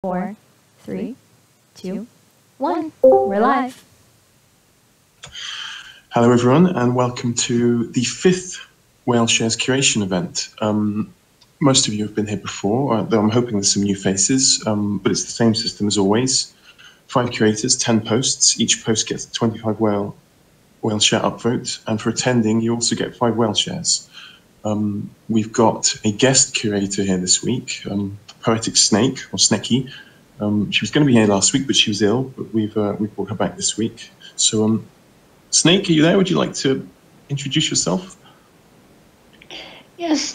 4, 3, 2, 1. We're live. Hello everyone and welcome to the 5th Whale Shares Curation event. Most of you have been here before, though I'm hoping there's some new faces, but it's the same system as always. 5 curators, 10 posts. Each post gets a 25 whale share upvote, and for attending you also get 5 whale shares. We've got a guest curator here this week, Poetic Snake, or Snecky. She was going to be here last week, but she was ill, but we've brought her back this week. So, Snake, are you there? Would you like to introduce yourself? Yes,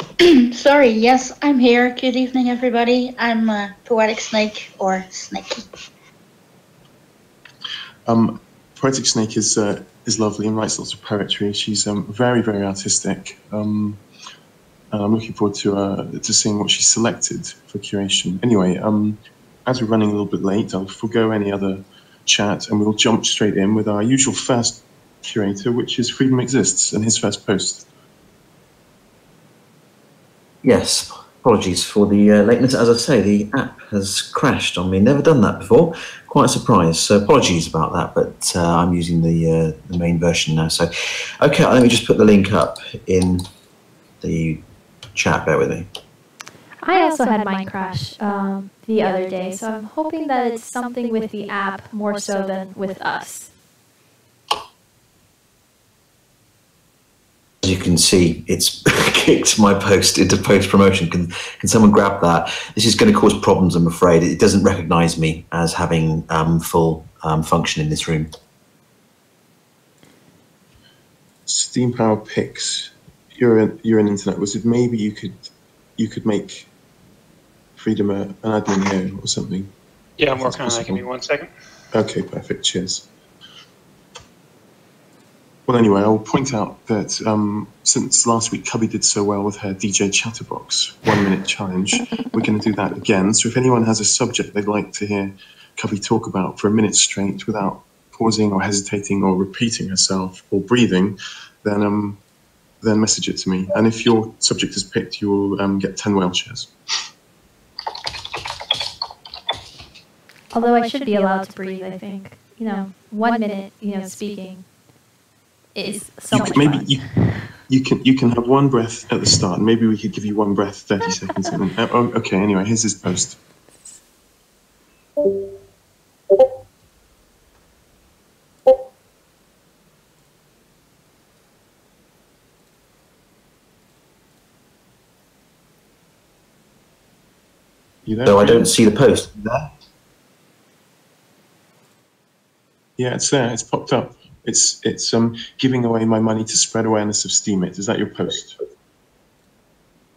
sorry, yes, I'm here. Good evening, everybody. I'm Poetic Snake, or Snecky. Poetic Snake is lovely and writes lots of poetry. She's very, very artistic. And I'm looking forward to seeing what she's selected for curation. Anyway, as we're running a little bit late, I'll forgo any other chat and we'll jump straight in with our usual first curator, which is Freedom Exists, and his first post. Yes, apologies for the lateness. As I say, the app has crashed on me. Never done that before. Quite a surprise. So apologies about that, but I'm using the main version now. So, okay, let me just put the link up in the chat. Bear with me. I also had mine crash the other day, so I'm hoping that it's something with the app more so than with us. As you can see, it's kicked my post into post promotion. Can someone grab that? This is going to cause problems, I'm afraid. It doesn't recognize me as having full function in this room. Steam Power Picks, you're an internet wizard. Maybe you could make Freedom an admin here or something. Yeah, I'm working on that. Give me 1 second. Okay, perfect. Cheers. Well, anyway, I'll point out that since last week Cubby did so well with her DJ Chatterbox 1-minute challenge, we're going to do that again. So if anyone has a subject they'd like to hear Cubby talk about for a minute straight without pausing or hesitating or repeating herself or breathing, then message it to me. And if your subject is picked, you will get 10 whale shares. Although I should be allowed to breathe, I think. 1 minute, speaking is so much fun. You can have one breath at the start. Maybe we could give you one breath, 30 seconds. Okay, anyway, here's his post. You there? So I don't see the post. There? Yeah, it's there. It's popped up. It's giving away my money to spread awareness of Steemit. Is that your post?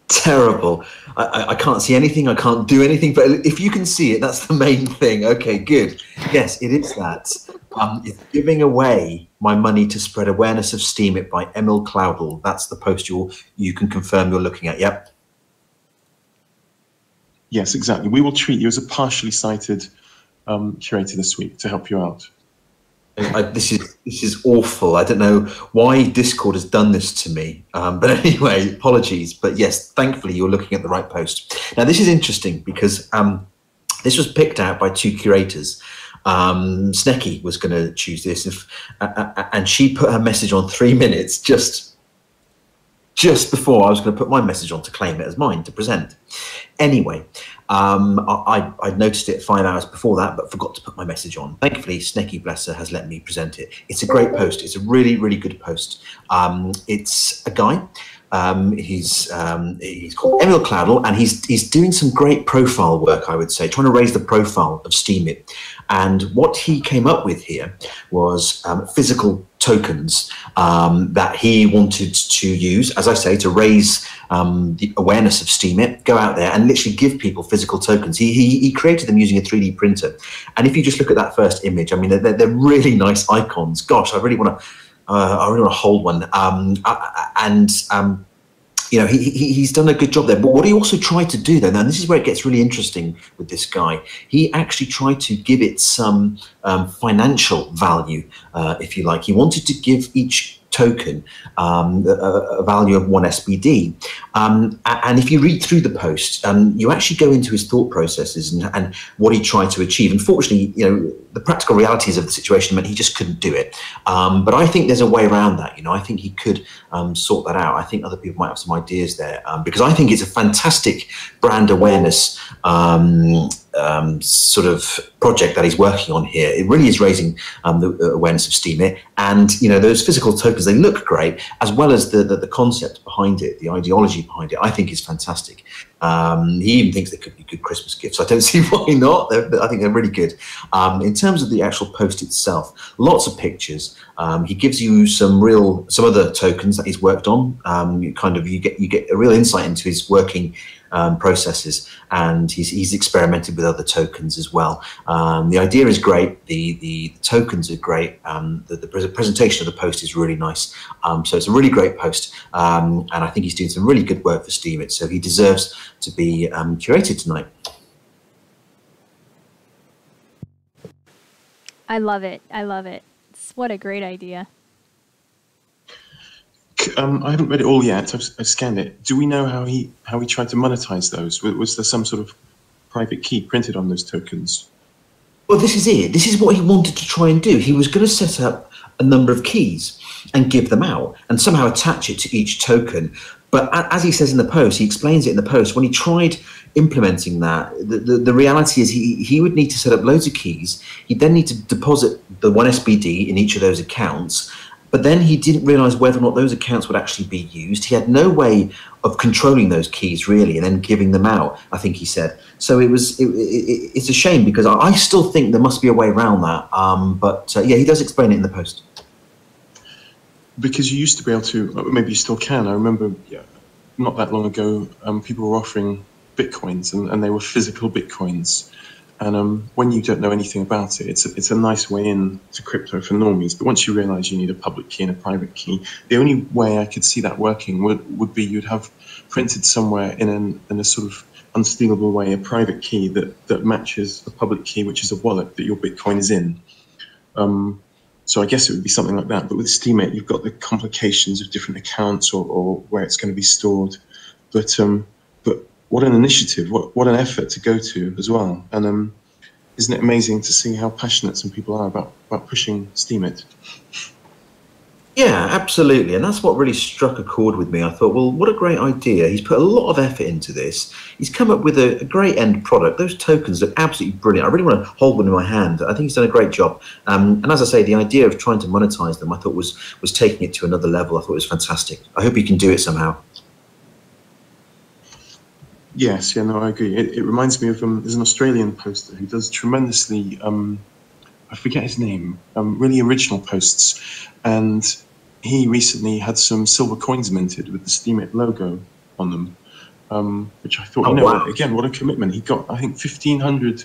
Terrible. I can't see anything. I can't do anything. But if you can see it, that's the main thing. Okay, good. Yes, it is that. It's giving away my money to spread awareness of Steemit by Emil Cloudle. That's the post you can confirm you're looking at. Yep. Yes, exactly. We will treat you as a partially sighted curator this week to help you out. This is awful. I don't know why Discord has done this to me. But anyway, apologies. But yes, thankfully you're looking at the right post. Now this is interesting because this was picked out by 2 curators. Snecky was going to choose this, and she put her message on 3 minutes just before I was going to put my message on to claim it as mine to present. Anyway, I'd noticed it 5 hours before that, but forgot to put my message on. Thankfully, Snecky, bless her, has let me present it. It's a great post. It's a really, really good post. It's a guy. He's called Emil Cloudle, and he's doing some great profile work, I would say, trying to raise the profile of Steemit. And what he came up with here was physical tokens that he wanted to use, as I say, to raise the awareness of Steemit, go out there and literally give people physical tokens. He created them using a 3D printer. And if you just look at that first image, I mean, they're really nice icons. Gosh, I really want to hold one. He's done a good job there. But what he also tried to do, though, and this is where it gets really interesting with this guy, he actually tried to give it some financial value, if you like. He wanted to give each token, a value of 1 SBD. And if you read through the post, you actually go into his thought processes and what he tried to achieve. Unfortunately, the practical realities of the situation meant he just couldn't do it. But I think there's a way around that. I think he could sort that out. I think other people might have some ideas there, because I think it's a fantastic brand awareness sort of project that he's working on here. It really is raising the awareness of Steemit, and those physical tokens, they look great, as well as the concept behind it, the ideology behind it. I think is fantastic. He even thinks they could be good Christmas gifts. I don't see why not. I think they're really good. In terms of the actual post itself, lots of pictures. He gives you some other tokens that he's worked on. You get a real insight into his working processes, and he's experimented with other tokens as well. The idea is great. The tokens are great. The presentation of the post is really nice. So it's a really great post, and I think he's doing some really good work for Steemit. So he deserves to be curated tonight. I love it. I love it. What a great idea. I haven't read it all yet. I've scanned it. Do we know how he tried to monetize those? Was there some sort of private key printed on those tokens? Well, this is it. This is what he wanted to try and do. He was going to set up a number of keys and give them out and somehow attach it to each token. But as he says in the post, he explains it in the post, when he tried implementing that, the reality is he would need to set up loads of keys. He'd then need to deposit the 1 SBD in each of those accounts. But then he didn't realize whether or not those accounts would actually be used. He had no way of controlling those keys, really, and then giving them out, I think he said. So it's a shame, because I still think there must be a way around that. But yeah, he does explain it in the post. Because you used to be able to, maybe you still can. I remember not that long ago, people were offering Bitcoins, and they were physical Bitcoins. And when you don't know anything about it, it's a nice way in to crypto for normies. But once you realize you need a public key and a private key, the only way I could see that working would be you'd have printed somewhere in a sort of unstealable way a private key that matches a public key, which is a wallet that your Bitcoin is in. So I guess it would be something like that. But with Steemit, you've got the complications of different accounts or where it's going to be stored. But what an initiative, what an effort to go to as well. And isn't it amazing to see how passionate some people are about pushing Steemit? Yeah, absolutely. And that's what really struck a chord with me. I thought, well, what a great idea. He's put a lot of effort into this. He's come up with a great end product. Those tokens look absolutely brilliant. I really want to hold one in my hand. I think he's done a great job. And as I say, the idea of trying to monetize them, I thought was taking it to another level. I thought it was fantastic. I hope he can do it somehow. Yes, yeah, no, I agree. It reminds me of there's an Australian poster who does tremendously, I forget his name, really original posts. And he recently had some silver coins minted with the Steemit logo on them, which I thought, wow. Again, what a commitment. He got, I think, 1,500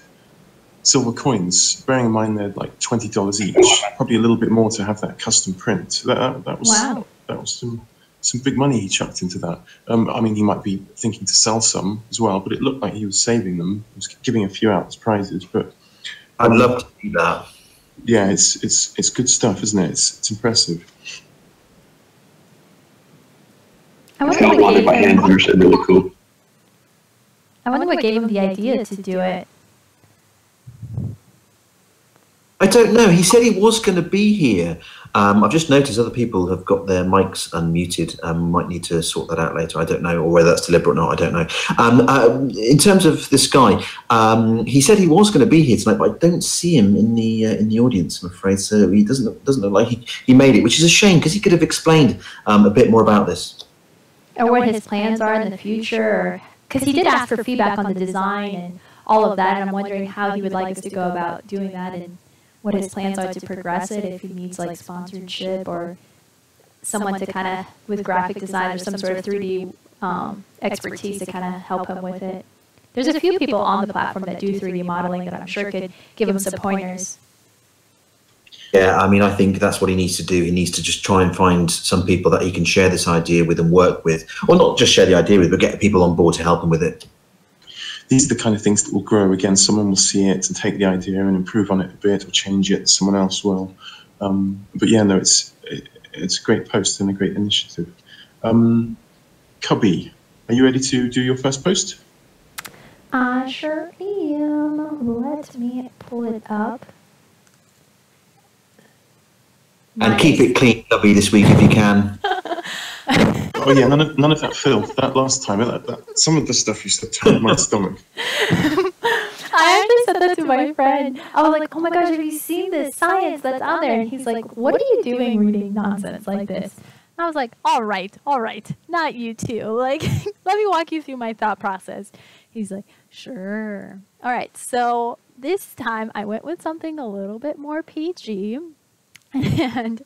silver coins, bearing in mind they're like $20 each, probably a little bit more to have that custom print. That was wow. That was some big money he chucked into that. I mean, he might be thinking to sell some as well, but it looked like he was saving them. He was giving a few out as prizes. But I'd love to see that. Yeah, it's good stuff, isn't it? It's impressive. I wonder what gave him the idea to do it. I don't know. He said he was going to be here. I've just noticed other people have got their mics unmuted. Might need to sort that out later. I don't know, or whether that's deliberate or not. I don't know. In terms of this guy, he said he was going to be here tonight, but I don't see him in the audience, I'm afraid. So he doesn't look like he made it, which is a shame, because he could have explained a bit more about this. Or what his plans are in the future, because he did ask for feedback on the design and all of that, and I'm wondering how he would like us to go about doing that and what his plans are to progress it, if he needs like sponsorship or someone to kind of, with graphic design or some sort of 3D expertise to kind of help him with it. There's a few people on the platform that do 3D modeling that I'm sure could give him some pointers. Yeah, I mean, I think that's what he needs to do. He needs to just try and find some people that he can share this idea with and work with, or not just share the idea with, but get people on board to help him with it. These are the kind of things that will grow. Again, someone will see it and take the idea and improve on it a bit or change it. Someone else will. But yeah, no, it's a great post and a great initiative. Cubby, are you ready to do your first post? I sure am. Let me pull it up. And keep it clean, Cubby, this week if you can. Oh yeah, none of that filth. That last time, some of the stuff used to turn my stomach. I actually said that to my friend. I was like, oh my gosh, have you seen this science that's out there? And he's like, what are you doing reading nonsense like this? And I was like, all right, not you too. Like, let me walk you through my thought process. He's like, sure. All right, so this time I went with something a little bit more PG. And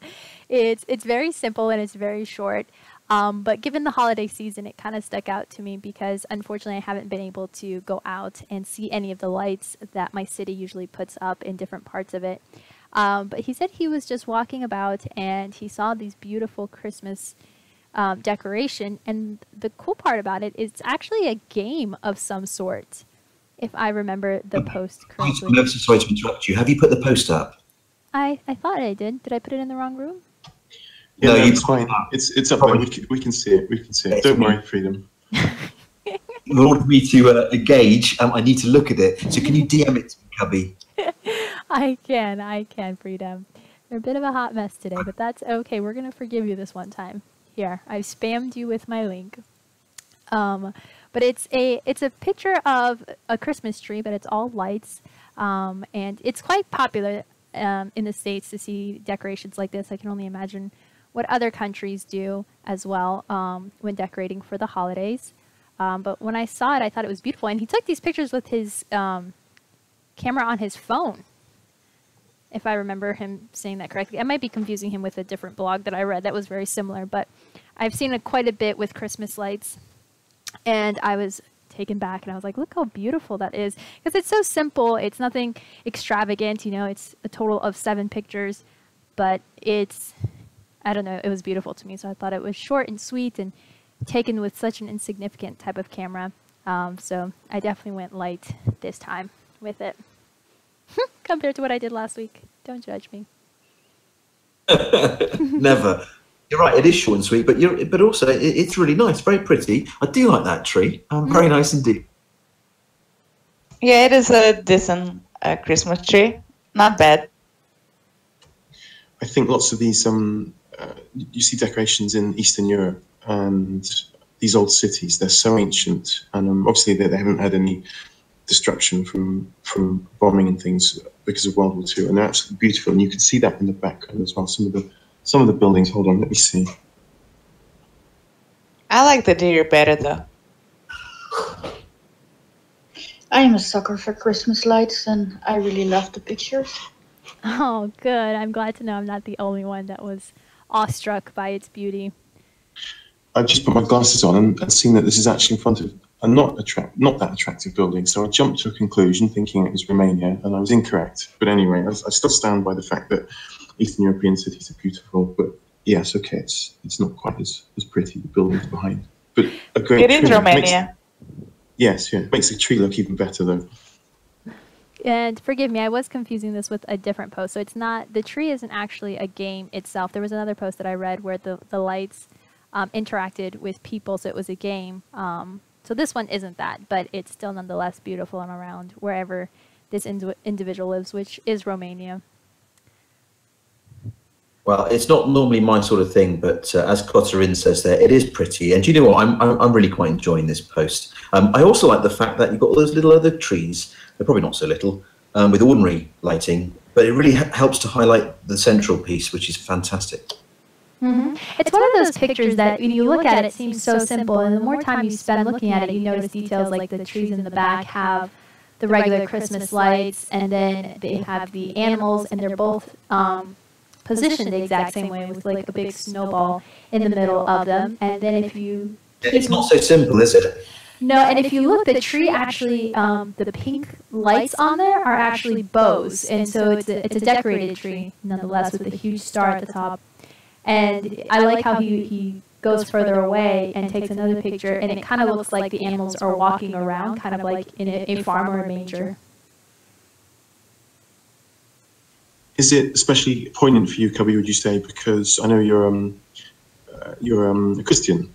it's very simple and it's very short. But given the holiday season, it kind of stuck out to me because unfortunately I haven't been able to go out and see any of the lights that my city usually puts up in different parts of it. But he said he was just walking about and he saw these beautiful Christmas decoration. And the cool part about it is it's actually a game of some sort, if I remember the post correctly. I'm so sorry to interrupt you. Have you put the post up? I thought I did. Did I put it in the wrong room? Yeah, no, it's fine. It's up there. We can see it. We can see it. Don't worry, Freedom. In order for me to gauge, I need to look at it. So can you DM it to me, Cubby? I can, Freedom. You're a bit of a hot mess today, but that's okay. We're going to forgive you this one time. Here, I've spammed you with my link. But it's a picture of a Christmas tree, but it's all lights. And it's quite popular in the States to see decorations like this. I can only imagine what other countries do as well when decorating for the holidays. But when I saw it, I thought it was beautiful. And he took these pictures with his camera on his phone, if I remember him saying that correctly. I might be confusing him with a different blog that I read that was very similar. But I've seen it quite a bit with Christmas lights. And I was taken back and I was like, look how beautiful that is. Because it's so simple. It's nothing extravagant. You know, it's a total of 7 pictures. But it's, I don't know, it was beautiful to me. So I thought it was short and sweet and taken with such an insignificant type of camera. So I definitely went light this time with it. Compared to what I did last week. Don't judge me. Never. You're right, it is short and sweet, but also it's really nice, very pretty. I do like that tree. Very nice indeed. Yeah, it is a decent Christmas tree. Not bad. I think lots of these, you see decorations in Eastern Europe and these old cities, they're so ancient. And obviously they haven't had any destruction from bombing and things because of World War II. And they're absolutely beautiful. And you can see that in the background as well. Some of the buildings, hold on, let me see. I like the deer better though. I am a sucker for Christmas lights and I really love the pictures. Oh, good. I'm glad to know I'm not the only one that was awestruck by its beauty. I've just put my glasses on and seen that this is actually in front of a not that attractive building. So I jumped to a conclusion thinking it was Romania and I was incorrect. But anyway, I still stand by the fact that Eastern European cities are beautiful, but yes, okay, it's not quite as pretty, the buildings behind. But a great It is Romania. Yes, yeah, it makes the tree look even better though. And forgive me, I was confusing this with a different post. So it's not, the tree isn't actually a game itself. There was another post that I read where the lights interacted with people, so it was a game. So this one isn't that, but it's still nonetheless beautiful and around wherever this individual lives, which is Romania. Well, it's not normally my sort of thing, but as Kotarin says there, it is pretty. And do you know what? I'm really quite enjoying this post. I also like the fact that you've got all those little other trees. They're probably not so little, with ordinary lighting, but it really helps to highlight the central piece, which is fantastic. Mm-hmm. It's one of those pictures that when you look at it, it seems so simple, and the more time you spend looking at it, you notice details like the trees in the back have the regular Christmas lights, and then they have the animals, and they're both positioned the exact same way with like a big snowball in the middle of them. And then if you... It's not so simple, is it? No, and if you look, the tree actually, the pink lights on there are actually bows. And so it's a decorated tree, nonetheless, with a huge star at the top. And I like how he goes further away and takes another picture, and it kind of looks like the animals are walking around, kind of like in a farm or a manger. is it especially poignant for you, Cubby, would you say, because I know you're a Christian,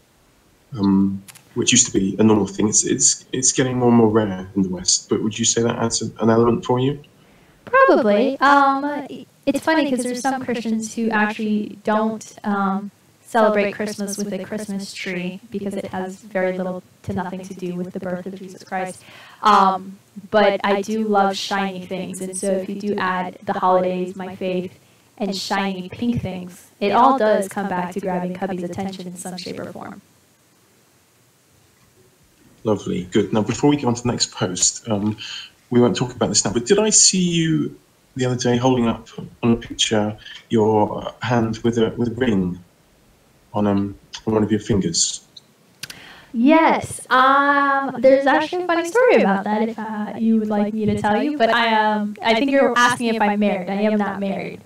which used to be a normal thing. It's getting more and more rare in the West, but would you say that adds an element for you? Probably. It's funny because there's some Christians who actually don't celebrate Christmas with a Christmas tree because it has very little to nothing to do with the birth of Jesus Christ. But I do love shiny things, and so if you do add the holidays, my faith, and shiny pink things, it all does come back to grabbing Cubby's attention in some shape or form. Lovely, good. Now, before we go on to the next post, we won't talk about this now, but did I see you the other day holding up on a picture your hand with a ring on one of your fingers? Yes, there's actually a funny story about that if you would like me to tell you, but I think you're asking if I'm married. I am not married.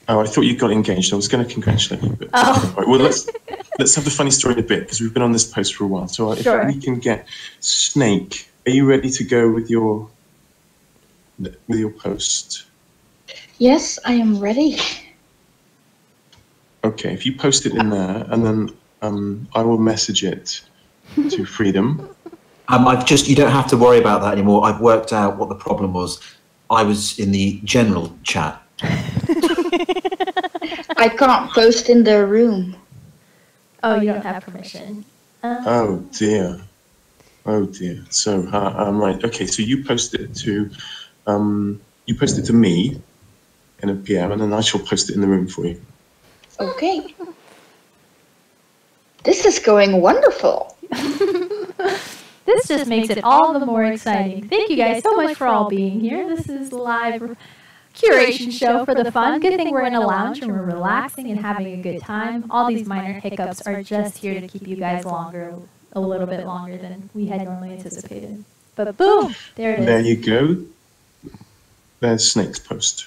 Oh, I thought you got engaged. I was going to congratulate you, but right, well, let's have the funny story in a bit because we've been on this post for a while. So if we can get Snake, are you ready to go with your post? Yes, I am ready. Okay, if you post it in there, and then I will message it to Freedom. You don't have to worry about that anymore. I've worked out what the problem was. I was in the general chat. I can't post in the room. Oh, you don't have permission. Oh dear. So right. Okay. So you post it to me in a PM, and then I shall post it in the room for you. Okay. This is going wonderful. This just makes it all the more exciting. Thank you guys so much for all being here. This is the live curation show for the fun. Good thing we're in a lounge and we're relaxing and having a good time. All these minor hiccups are just here to keep you guys a little bit longer than we had normally anticipated. But boom, there it is. There you go. There's Snake's post.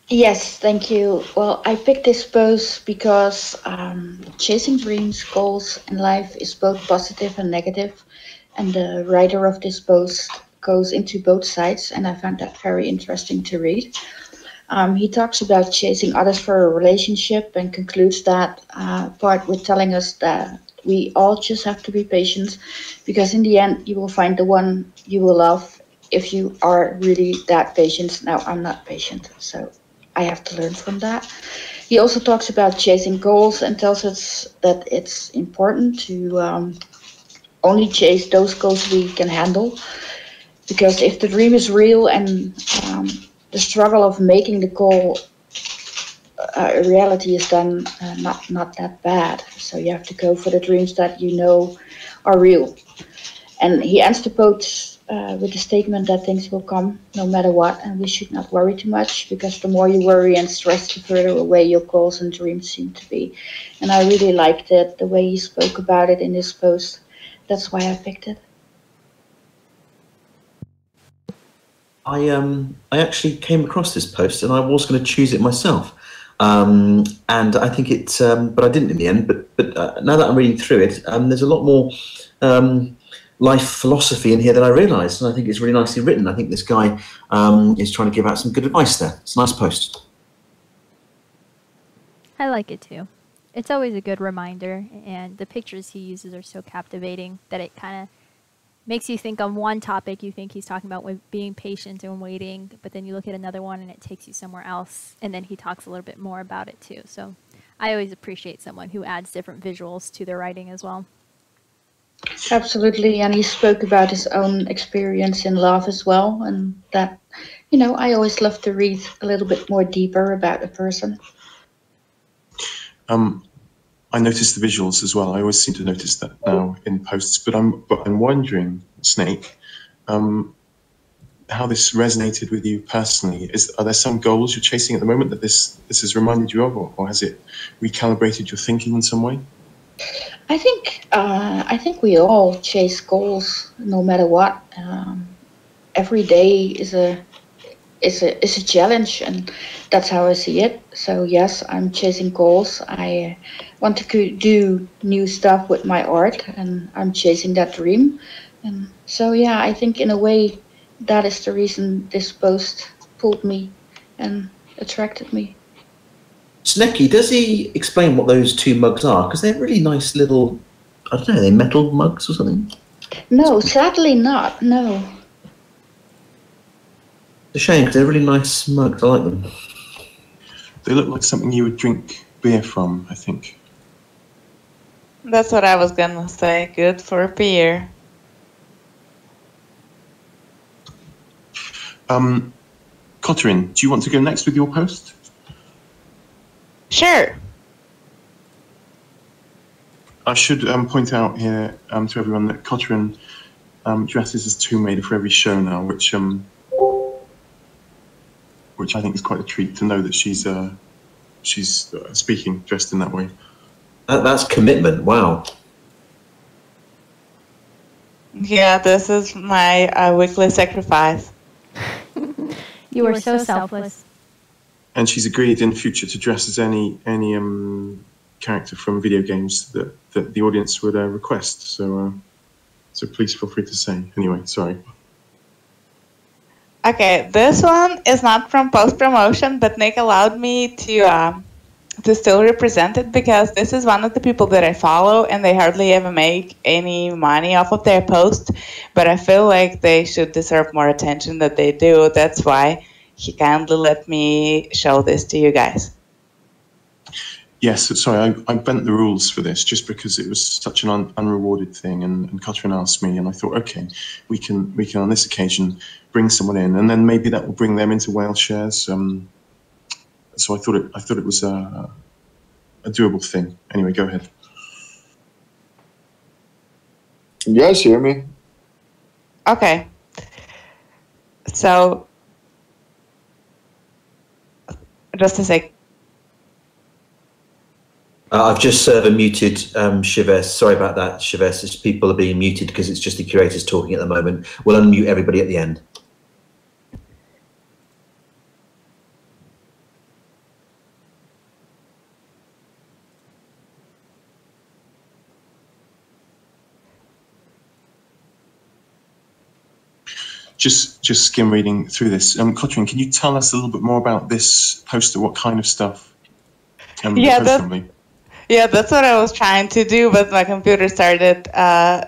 Yes, thank you. Well, I picked this post because chasing dreams, goals in life is both positive and negative. And the writer of this post goes into both sides, and I found that very interesting to read. He talks about chasing others for a relationship and concludes that part with telling us that we all just have to be patient, because in the end you will find the one you will love if you are really that patient. Now, I'm not patient, so I have to learn from that. He also talks about chasing goals and tells us that it's important to only chase those goals we can handle. Because if the dream is real and the struggle of making the goal a reality is then not that bad. So you have to go for the dreams that you know are real. And he ends the quote with the statement that things will come no matter what, and we should not worry too much, because the more you worry and stress, the further away your goals and dreams seem to be. And I really liked it, the way he spoke about it in this post. That's why I picked it. I actually came across this post and I was going to choose it myself, and I think it's but I didn't in the end. But now that I'm reading through it, there's a lot more life philosophy in here than I realised, and I think it's really nicely written. I think this guy is trying to give out some good advice there. It's a nice post. I like it too. It's always a good reminder, and the pictures he uses are so captivating that it kind of makes you think on one topic. You think he's talking about being patient and waiting, but then you look at another one and it takes you somewhere else, and then he talks a little bit more about it too. So I always appreciate someone who adds different visuals to their writing as well. Absolutely, and he spoke about his own experience in love as well, and that, you know, I always love to read a little bit more deeper about a person. I noticed the visuals as well. I always seem to notice that now in posts, but I'm wondering, Snake, how this resonated with you personally. Are there some goals you're chasing at the moment that this has reminded you of, or has it recalibrated your thinking in some way? I think we all chase goals no matter what. Every day is a challenge, and that's how I see it. So yes, I'm chasing goals. I want to do new stuff with my art, and I'm chasing that dream. And so yeah, I think in a way that is the reason this post pulled me and attracted me. Sneki, does he explain what those two mugs are? Because they're really nice little, I don't know, are they metal mugs or something? No, sadly not, no. It's a shame, because they're really nice mugs. I like them. They look like something you would drink beer from, I think. That's what I was gonna say. Good for beer. Cotrin, do you want to go next with your post? Sure. I should point out here to everyone that Cotrin dresses as Tomb Raider for every show now, which I think is quite a treat to know that she's speaking dressed in that way. That's commitment. Wow. Yeah, this is my weekly sacrifice. You are so selfless. And she's agreed in future to dress as any character from video games that the audience would request. So please feel free to say. Anyway, sorry. Okay, this one is not from post-promotion, but Nick allowed me to still represent it because this is one of the people that I follow and they hardly ever make any money off of their post, but I feel like they should deserve more attention than they do. That's why he kindly let me show this to you guys. Yes, sorry, I bent the rules for this just because it was such an unrewarded thing, and Cotrin asked me, and I thought, okay, we can on this occasion bring someone in, and then maybe that will bring them into Whale Shares. So I thought it was a doable thing. Anyway, go ahead. You guys hear me? Okay. So, just a sec. I've just server muted Shives. Sorry about that, Shives. People are being muted because it's just the curators talking at the moment. We'll unmute everybody at the end. Just skim reading through this. Cotrin, can you tell us a little bit more about this poster? What kind of stuff? Yeah, that's what I was trying to do, but my computer started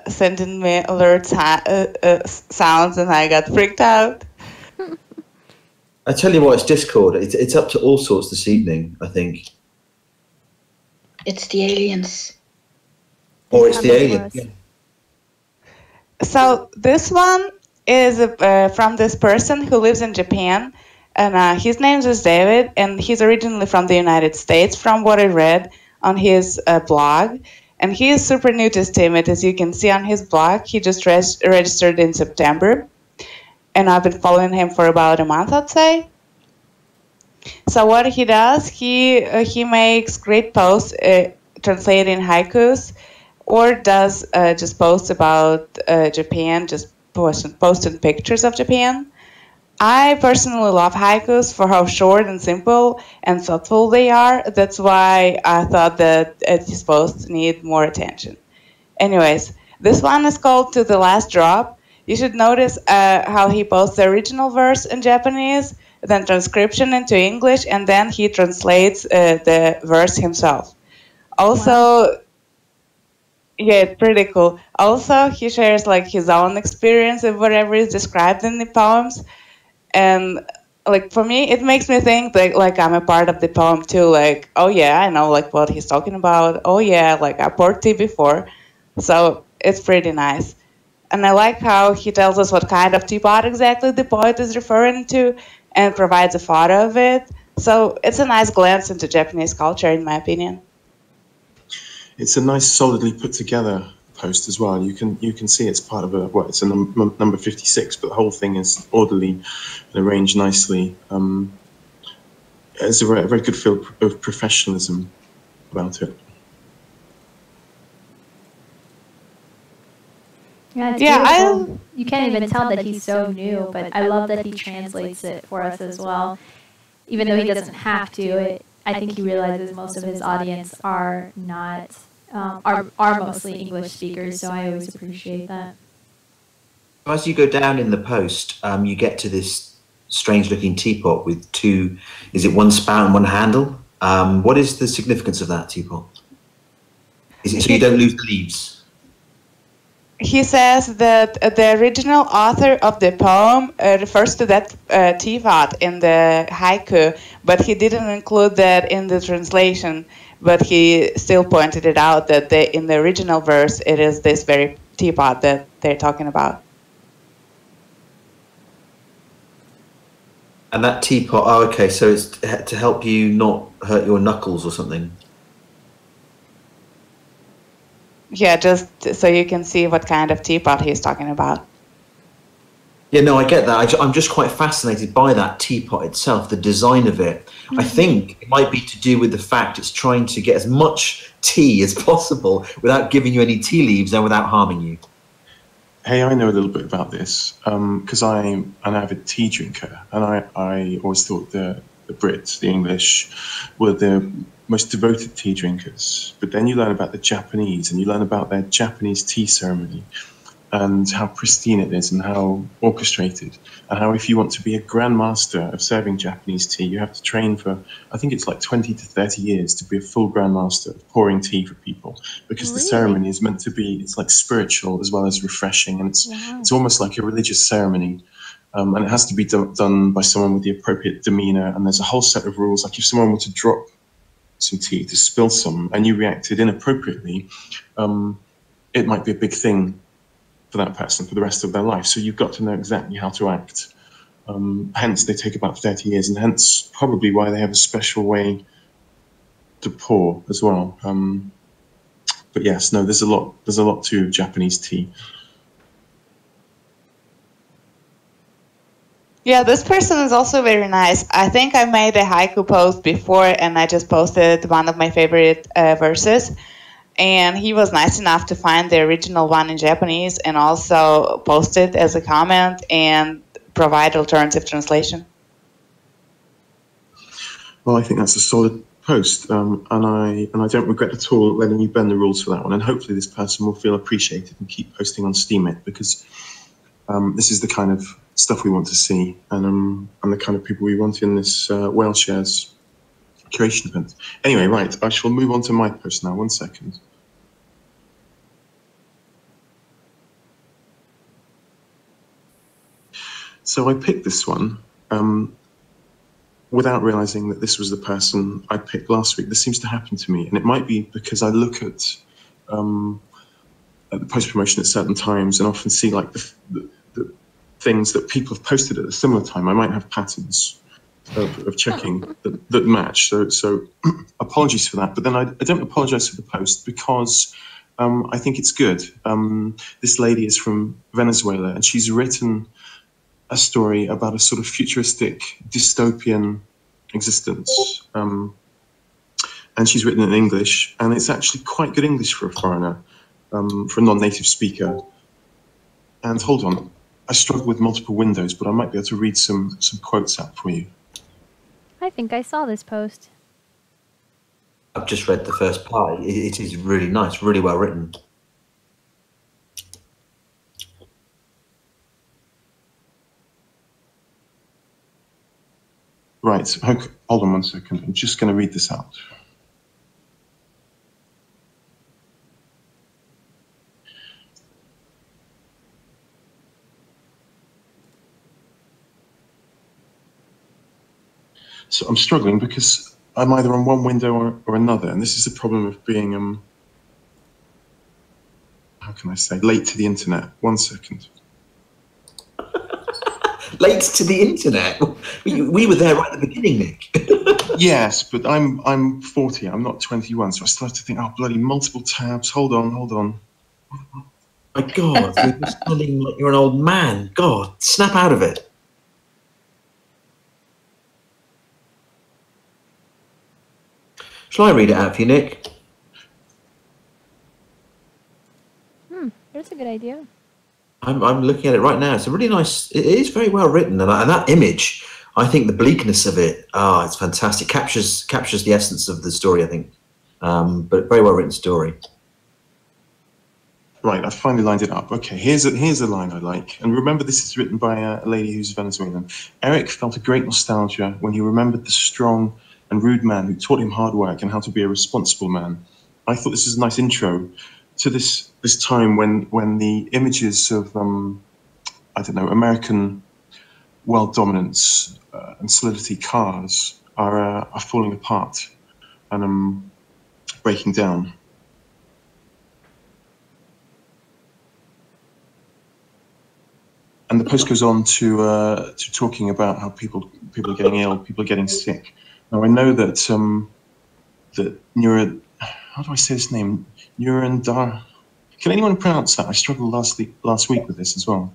sending me alert sounds, and I got freaked out. I tell you what, it's Discord. It's up to all sorts this evening, I think. It's the aliens. Or it's the alien. Yeah. So this one is from this person who lives in Japan, and his name is David, and he's originally from the United States, from what I read on his blog. And he is super new to Steemit, as you can see on his blog. He just registered in September, and I've been following him for about a month, I'd say. So what he does, he makes great posts translating haikus, or does just posts about Japan, just posting pictures of Japan. I personally love haikus for how short and simple and thoughtful they are. That's why I thought that his posts need more attention. Anyways, this one is called To the Last Drop. You should notice how he posts the original verse in Japanese, then transcription into English, and then he translates the verse himself. Also, wow. Yeah, it's pretty cool. Also, he shares like his own experience of whatever is described in the poems. And like for me, it makes me think that like I'm a part of the poem too. Like, oh yeah, I know like what he's talking about. Oh yeah, like I poured tea before. So it's pretty nice. And I like how he tells us what kind of teapot exactly the poet is referring to and provides a photo of it. So it's a nice glance into Japanese culture, in my opinion. It's a nice, solidly put together post as well. You can see it's part of it's a number 56, but the whole thing is orderly and arranged nicely. There's a very good feel of professionalism about it. Yeah, it's you can't even tell that he's so new, but I love that he translates it for us as well. Even though he doesn't have to, I think he realizes most of his audience are not are mostly English speakers, so I always appreciate that. As you go down in the post, you get to this strange-looking teapot with two. Is it one spout and one handle? What is the significance of that teapot? Is it so you don't lose the leaves? He says that the original author of the poem refers to that teapot in the haiku, but he didn't include that in the translation. But he still pointed it out that in the original verse, it is this very teapot that they're talking about. And that teapot, oh, okay, so it's to help you not hurt your knuckles or something. Yeah, just so you can see what kind of teapot he's talking about. Yeah, no, I get that. I'm just quite fascinated by that teapot itself, the design of it. I think it might be to do with the fact it's trying to get as much tea as possible without giving you any tea leaves and without harming you. Hey, I know a little bit about this because I'm an avid tea drinker, and I always thought the Brits, the English, were the most devoted tea drinkers. But then you learn about the Japanese, and you learn about their Japanese tea ceremony, and how pristine it is, and how orchestrated, and how if you want to be a grandmaster of serving Japanese tea, you have to train for, I think it's like 20 to 30 years to be a full grandmaster of pouring tea for people, because the ceremony is meant to be, it's like spiritual as well as refreshing, and it's almost like a religious ceremony. And it has to be done by someone with the appropriate demeanor, and there's a whole set of rules. Like if someone were to drop some tea, to spill some, and you reacted inappropriately, it might be a big thing for that person for the rest of their life. So you've got to know exactly how to act. Hence, they take about 30 years, and hence probably why they have a special way to pour as well. But yes, no, there's a lot to Japanese tea. Yeah, this person is also very nice. I think I made a haiku post before, and I just posted one of my favorite verses. And he was nice enough to find the original one in Japanese and also post it as a comment and provide alternative translation. Well, I think that's a solid post, and I don't regret at all letting you bend the rules for that one. And hopefully this person will feel appreciated and keep posting on Steemit, because this is the kind of stuff we want to see, and the kind of people we want in this Whale Shares curation event. Anyway, right, I shall move on to my post now. 1 second. So I picked this one without realizing that this was the person I picked last week. This seems to happen to me, and it might be because I look at the post promotion at certain times and often see like the things that people have posted at a similar time. I might have patterns of checking that match. So apologies for that. But then I don't apologize for the post because I think it's good. This lady is from Venezuela, and she's written a story about a sort of futuristic dystopian existence. And she's written in English, and it's actually quite good English for a foreigner, for a non-native speaker. And hold on, I struggle with multiple windows, but I might be able to read some quotes out for you. I think I saw this post. I've just read the first part. It is really nice, really well written. Right, hold on 1 second. I'm just going to read this out. So I'm struggling because I'm either on one window or another, and this is the problem of being, how can I say, late to the internet. 1 second. Late to the internet? We were there right at the beginning, Nick. Yes, but I'm 40, I'm not 21, so I still have to think, oh, bloody multiple tabs, hold on. My God, you're sounding like you're an old man. God, snap out of it. Shall I read it out for you, Nick? That's a good idea. I'm looking at it right now. It's a really nice, it is very well written. And that image, I think the bleakness of it, it's fantastic. Captures the essence of the story, I think. But very well written story. Right, I finally lined it up. Okay, here's a line I like. And remember, this is written by a lady who's Venezuelan. Eric felt a great nostalgia when he remembered the strong and rude man who taught him hard work and how to be a responsible man. I thought this was a nice intro to this time when the images of, I don't know, American world dominance and solidity cars are falling apart and breaking down. And the post goes on to talking about how people are getting ill, people are getting sick. Now I know that that how do I say his name? Nurendar. Can anyone pronounce that? I struggled last week with this as well.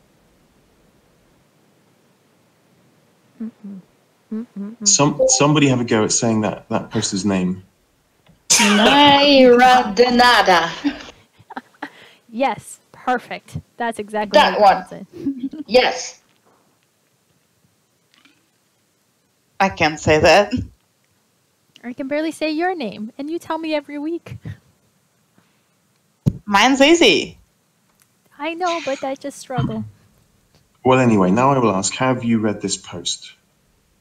Somebody have a go at saying that poster's name. Naira Denada. Yes, perfect. That's exactly That what one. it. Yes. I can't say that. I can barely say your name, and you tell me every week. Mine's easy. I know, but I just struggle. Well, anyway, now I will ask: have you read this post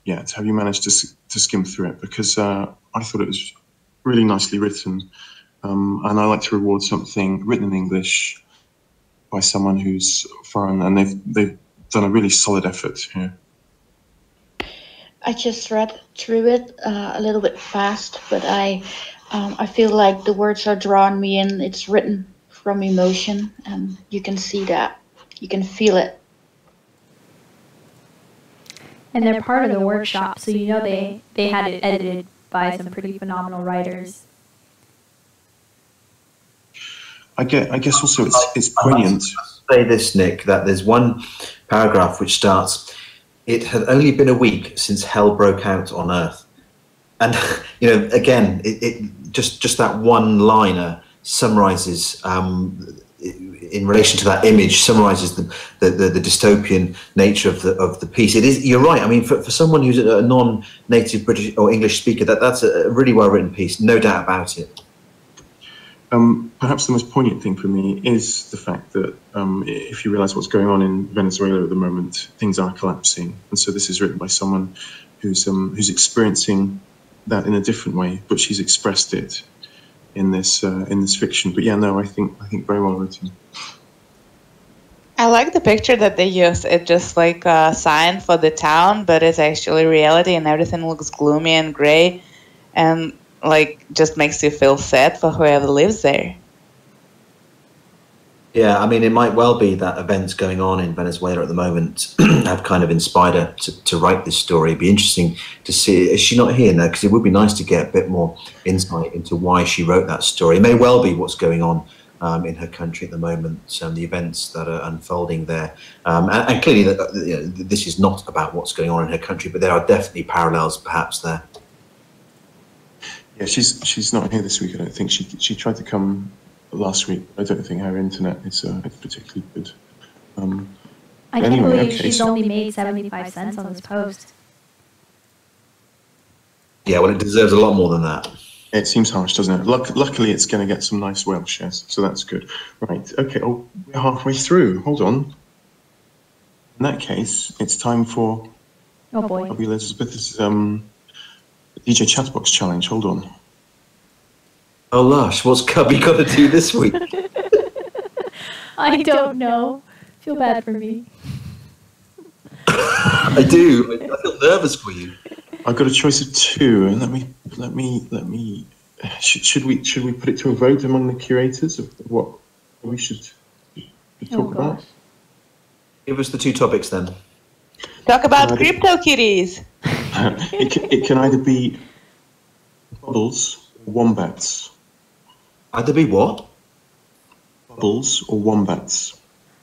yet? Have you managed to skim through it? Because I thought it was really nicely written, and I like to reward something written in English by someone who's foreign, and they've done a really solid effort here. I just read through it a little bit fast, but I feel like the words are drawing me in. It's written from emotion, and you can see that. You can feel it. And they're part of the workshop, so you know they had it edited by some pretty phenomenal writers. I guess also it's poignant. I must say this, Nick, that there's one paragraph which starts, "It had only been a week since hell broke out on Earth," and again, it just that one liner summarizes, in relation to that image, summarizes the dystopian nature of the piece. It is. You're right. I mean, for someone who's a non-native British or English speaker, that's a really well written piece, no doubt about it. Perhaps the most poignant thing for me is the fact that if you realize what's going on in Venezuela at the moment, things are collapsing. And so this is written by someone who's experiencing that in a different way, but she's expressed it in this fiction. But yeah, no, I think very well written. I like the picture that they used. It's just like a sign for the town, but it's actually reality, and everything looks gloomy and gray, and like just makes you feel sad for whoever lives there. Yeah, I mean, it might well be that events going on in Venezuela at the moment have kind of inspired her to write this story. It'd be interesting to see, is she not here now? Because it would be nice to get a bit more insight into why she wrote that story. It may well be what's going on in her country at the moment, the events that are unfolding there. And clearly, this is not about what's going on in her country, but there are definitely parallels perhaps there. Yeah, she's not here this week. I don't think she tried to come last week. I don't think her internet is particularly good. I can't believe she's only made 75 cents on this post. Yeah, well, it deserves a lot more than that. It seems harsh, doesn't it? Luckily, it's going to get some nice whale shares, so that's good. Right, okay, we're halfway through. Hold on. In that case, it's time for... Oh, boy. Elizabeth, this is DJ Chatbox Challenge. Hold on. Oh, lush, what's Cubby got to do this week? I don't know. Feel bad for me. I do. I feel nervous for you. I've got a choice of two, and let me. Should we put it to a vote among the curators of what we should talk about? Give us the two topics then. Talk about crypto kitties. It can either be bubbles or wombats. Either be what? Bubbles or wombats.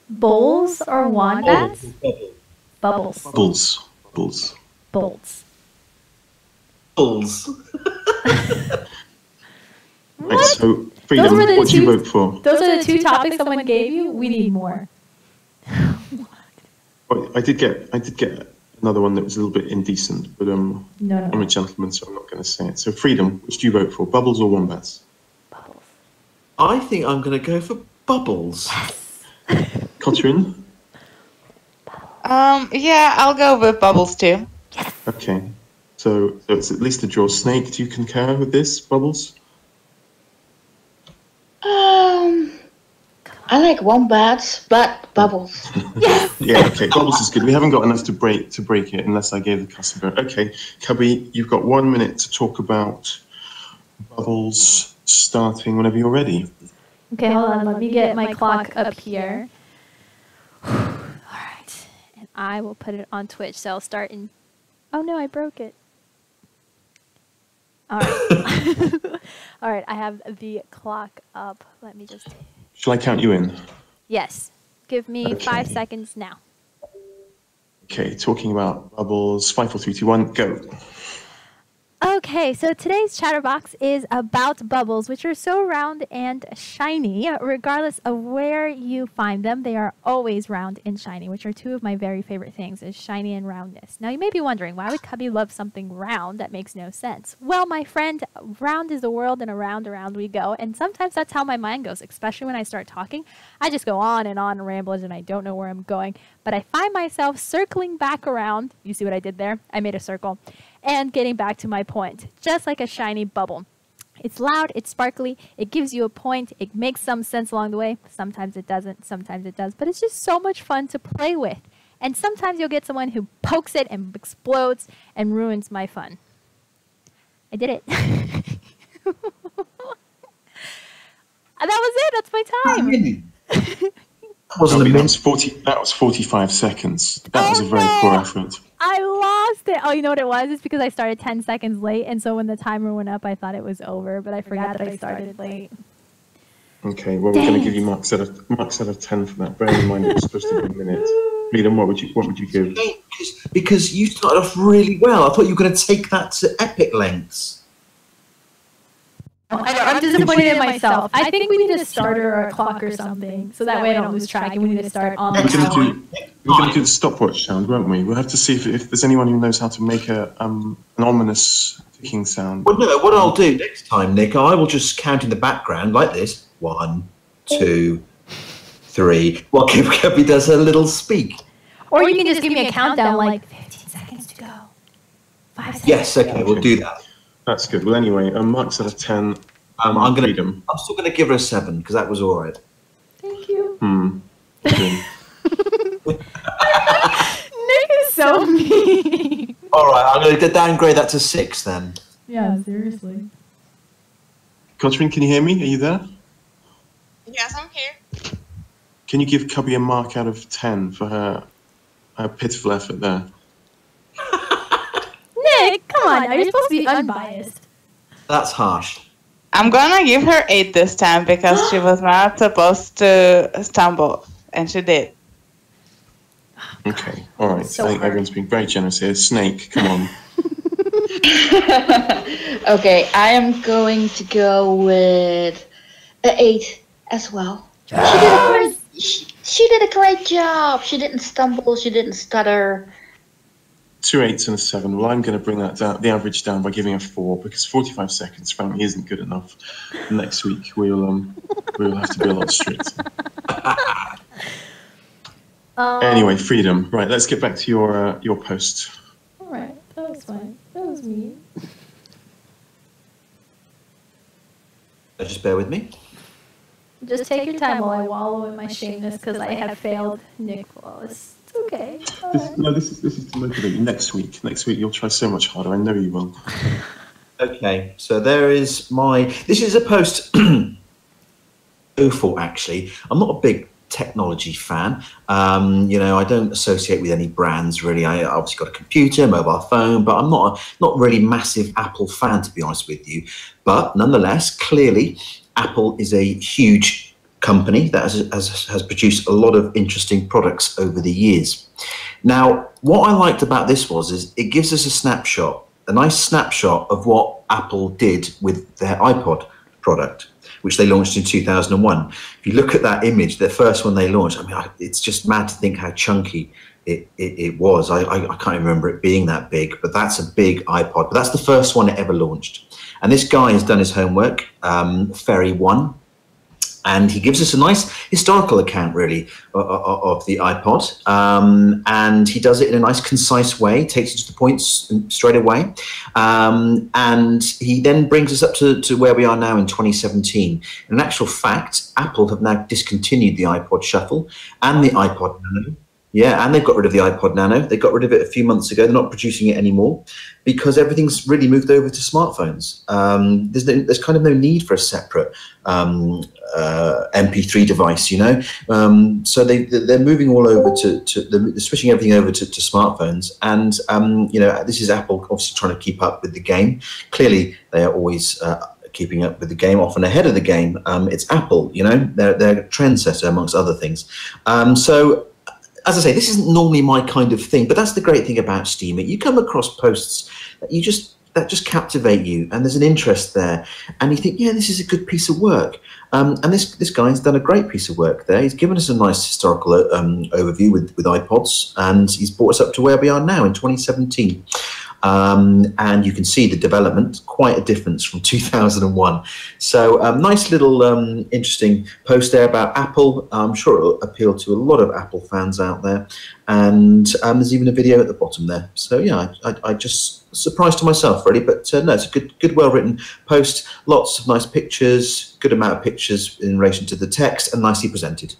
Bowls or wombats? Bubbles. Bubbles. Bolts. Bulls. Right, so, Freedom, what do you vote for? Those are the two topics someone gave you? We need more. Well, I did get another one that was a little bit indecent, but No. I'm a gentleman, so I'm not going to say it. So, Freedom, which do you vote for? Bubbles or wombats? Bubbles. I think I'm going to go for Bubbles. Katrin? Yeah, I'll go with Bubbles too. Okay. So it's at least a draw. Snake, do you concur with this, Bubbles? I like wombats, but Bubbles. Yeah, okay. Bubbles is good. We haven't got enough to break it unless I gave the customer. Okay, Cubby, you've got 1 minute to talk about Bubbles, starting whenever you're ready. Okay, hold on. Let me get my clock up here. All right. And I will put it on Twitch. So I'll start in... Oh, no, I broke it. All right. All right, I have the clock up. Let me just... Shall I count you in? Yes. Give me Okay. 5 seconds now. Okay, talking about Bubbles. 5, 4, 3, 2, 1, go. Okay, so today's Chatterbox is about bubbles, which are so round and shiny. Regardless of where you find them, they are always round and shiny, which are two of my very favorite things, is shiny and roundness. Now, you may be wondering, why would Cubby love something round? That makes no sense. Well, my friend, round is the world, and around we go, and sometimes that's how my mind goes, especially when I start talking. I just go on and ramblings, and I don't know where I'm going, but I find myself circling back around. You see what I did there? I made a circle. And getting back to my point, just like a shiny bubble. It's loud, it's sparkly, it gives you a point, it makes some sense along the way. Sometimes it doesn't, sometimes it does, but it's just so much fun to play with. And sometimes you'll get someone who pokes it and explodes and ruins my fun. I did it. That was it, that's my time. Really? Wasn't a Cubby, minute. that was 45 seconds. That was a very poor effort. I lost it. Oh, you know what it was? It's because I started 10 seconds late, and so when the timer went up, I thought it was over, but I forgot that I started late. Okay, well, we're going to give you marks out of 10 for that. Bearing in mind it was supposed to be a minute. Freedom, what would you give? Because you started off really well. I thought you were going to take that to epic lengths. I'm disappointed in myself. I think we need a starter or a clock or something, so that way I don't lose track, and we need to start on the hour. We're going to do the stopwatch sound, won't we? We'll have to see if there's anyone who knows how to make an ominous ticking sound. Well, no, what I'll do next time, Nick, I will just count in the background like this. 1, 2, 3. Well, Cubby does a little speak. Or you can just give me a countdown, like 15 seconds to go. 5 seconds. Yes, okay, we'll do that. That's good. Well, anyway, marks out of 10. I'm Freedom. still going to give her a 7 because that was all right. Thank you. Okay. Nick is so mean. All right, I'm going to downgrade that to 6 then. Yeah, seriously. Katrin, can you hear me? Are you there? Yes, I'm here. Can you give Cubby a mark out of 10 for her pitiful effort there? Nick, come on now. You're supposed to be unbiased. That's harsh. I'm gonna give her 8 this time because she was not supposed to stumble, and she did. Okay, all right. So I think hard. everyone's being very generous here. Snake, come on. Okay, I am going to go with an 8 as well. She did a great job. She didn't stumble. She didn't stutter. 2 8s and a 7. Well, I'm going to bring that down, the average down by giving a 4 because 45 seconds frankly isn't good enough. Next week we'll have to be a lot stricter. Anyway, Freedom. Right, let's get back to your post. All right, that was fine. That was mean. Just bear with me. Just take your time while I wallow in my shameness because I have failed Nick Wallace. It's okay. This is to motivate you. Next week you'll try so much harder. I know you will. Okay, so there is this is a post awful actually. I'm not a big technology fan. I don't associate with any brands really. I obviously got a computer, mobile phone, but I'm not really massive Apple fan, to be honest with you. But nonetheless, clearly Apple is a huge company that has produced a lot of interesting products over the years. Now, what I liked about this is it gives us a nice snapshot of what Apple did with their iPod product, which they launched in 2001. If you look at that image, the first one they launched, it's just mad to think how chunky it was. I can't remember it being that big, but that's a big iPod. But that's the first one it ever launched. And this guy has done his homework, Ferry One. And he gives us a nice historical account, really, of the iPod. And he does it in a nice, concise way, takes you to the points straight away. And he then brings us up to where we are now in 2017. In actual fact, Apple have now discontinued the iPod Shuffle and the iPod Nano. Yeah, and they've got rid of the iPod Nano. They got rid of it a few months ago. They're not producing it anymore because everything's really moved over to smartphones. There's kind of no need for a separate MP3 device, you know. So they're moving all over they're switching everything over to smartphones. And you know, this is Apple obviously trying to keep up with the game. Clearly, they are always keeping up with the game, often ahead of the game. It's Apple, you know. They're a trendsetter amongst other things. So. As I say, this isn't normally my kind of thing, but that's the great thing about Steemit. You come across posts that just captivate you, and there's an interest there, and you think, yeah, this is a good piece of work. And this guy's done a great piece of work there. He's given us a nice historical overview with iPods, and he's brought us up to where we are now in 2017. And you can see the development, quite a difference from 2001. So nice little interesting post there about Apple. I'm sure it'll appeal to a lot of Apple fans out there. And there's even a video at the bottom there. So yeah, I just surprised to myself really, but no, it's a good well-written post. Lots of nice pictures, good amount of pictures in relation to the text, and nicely presented.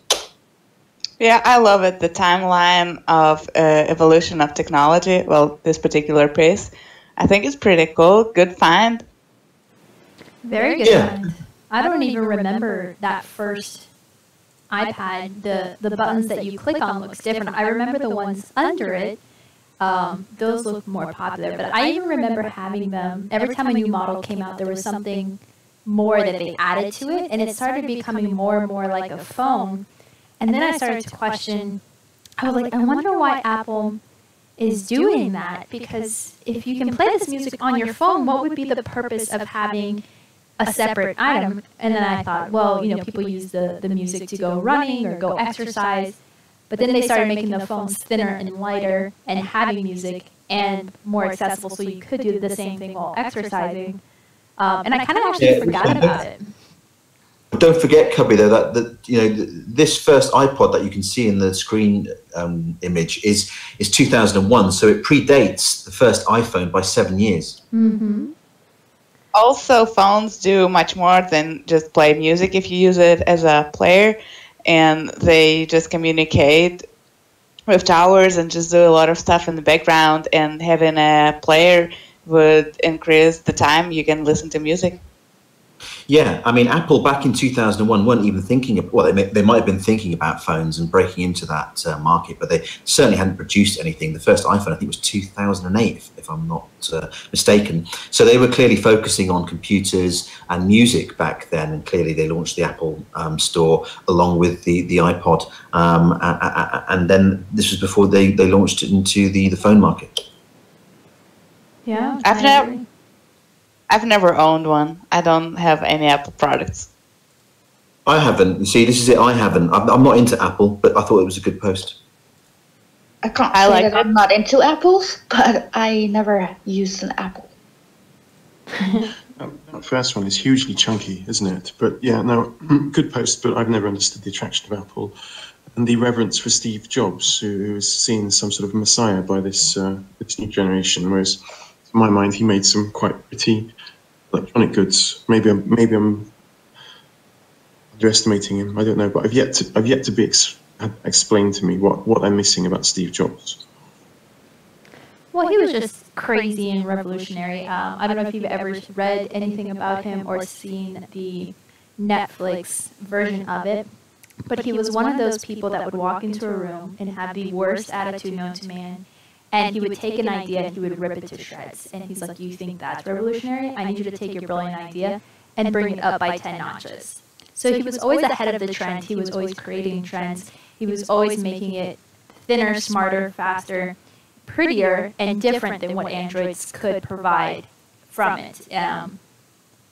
Yeah, I love it. The timeline of evolution of technology. Well, this particular piece, I think it's pretty cool. Good find. Very good find. I don't even remember that first iPad. The buttons that you click on looks different. I remember the ones under it. Those look more popular. But I even remember having them. Every time a new model came out, there was something more that they added to it. And it started becoming more and more like a phone. And then I started to question, I was like, I wonder why Apple is doing that, because if you can play this music on your phone, what would be the purpose of having a separate item? And then I thought, well, you know, people use the music to go running or go exercise, but then they started making the phones thinner and lighter and having music and more accessible, so you could do the same thing while exercising. And I kind of actually forgot about it. Don't forget, Cubby, though, that you know, this first iPod that you can see in the screen image is 2001, so it predates the first iPhone by 7 years. Mm-hmm. Also, phones do much more than just play music if you use it as a player, and they just communicate with towers and just do a lot of stuff in the background, and having a player would increase the time you can listen to music. Yeah, I mean, Apple back in 2001 weren't even thinking of, well, they might have been thinking about phones and breaking into that market, but they certainly hadn't produced anything. The first iPhone, I think, was 2008, if I'm not mistaken. So they were clearly focusing on computers and music back then, and clearly they launched the Apple Store along with the iPod. And then this was before they launched it into the phone market. Yeah, I've never owned one. I don't have any Apple products. I haven't. You see, this is it. I haven't. I'm not into Apple, but I thought it was a good post. I can't say that I'm not into apples, but I never used an apple. That first one is hugely chunky, isn't it? But yeah, no, good post, but I've never understood the attraction of Apple and the reverence for Steve Jobs, who is seen as some sort of messiah by this new generation, whereas in my mind he made some quite pretty electronic goods. Maybe I'm underestimating him. I don't know, but I've yet to be explained to me what I'm missing about Steve Jobs. Well, he was just crazy and revolutionary. I don't know if you've ever read anything about him or seen the Netflix version of it, but he was one of those people that would walk into a room and have the worst attitude known to man. And he would take an idea and he would rip it to shreds. And he's like, you think that's revolutionary? I need you to take your brilliant idea and bring it up by 10 notches. So he was always ahead of the trend. He was always creating trends. He was always making it thinner, smarter, faster, prettier, and different than what Androids could provide from it.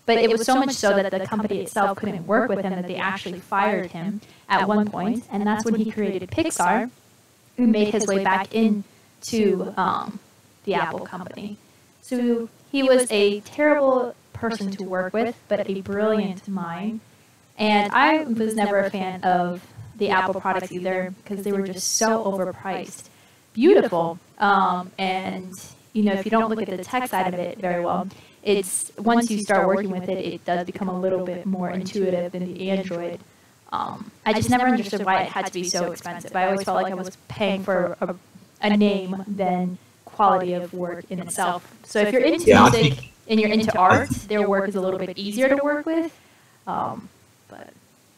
But it was so much so that the company itself couldn't work with him that they actually fired him at one point. And that's when he created Pixar, who made his way back into the Apple company. So he was a terrible person to work with, but a brilliant mind. And I was never a fan of the Apple products either because they were just so overpriced. Beautiful. And, you know, if you don't look at the tech side of it very well, it's once you start working with it, it does become a little bit more intuitive than the Android. I just never understood why it had to be so expensive. I always felt like I was paying for a name than quality of work in itself. So if you're into music and you're into art, their work is a little bit easier to work with. But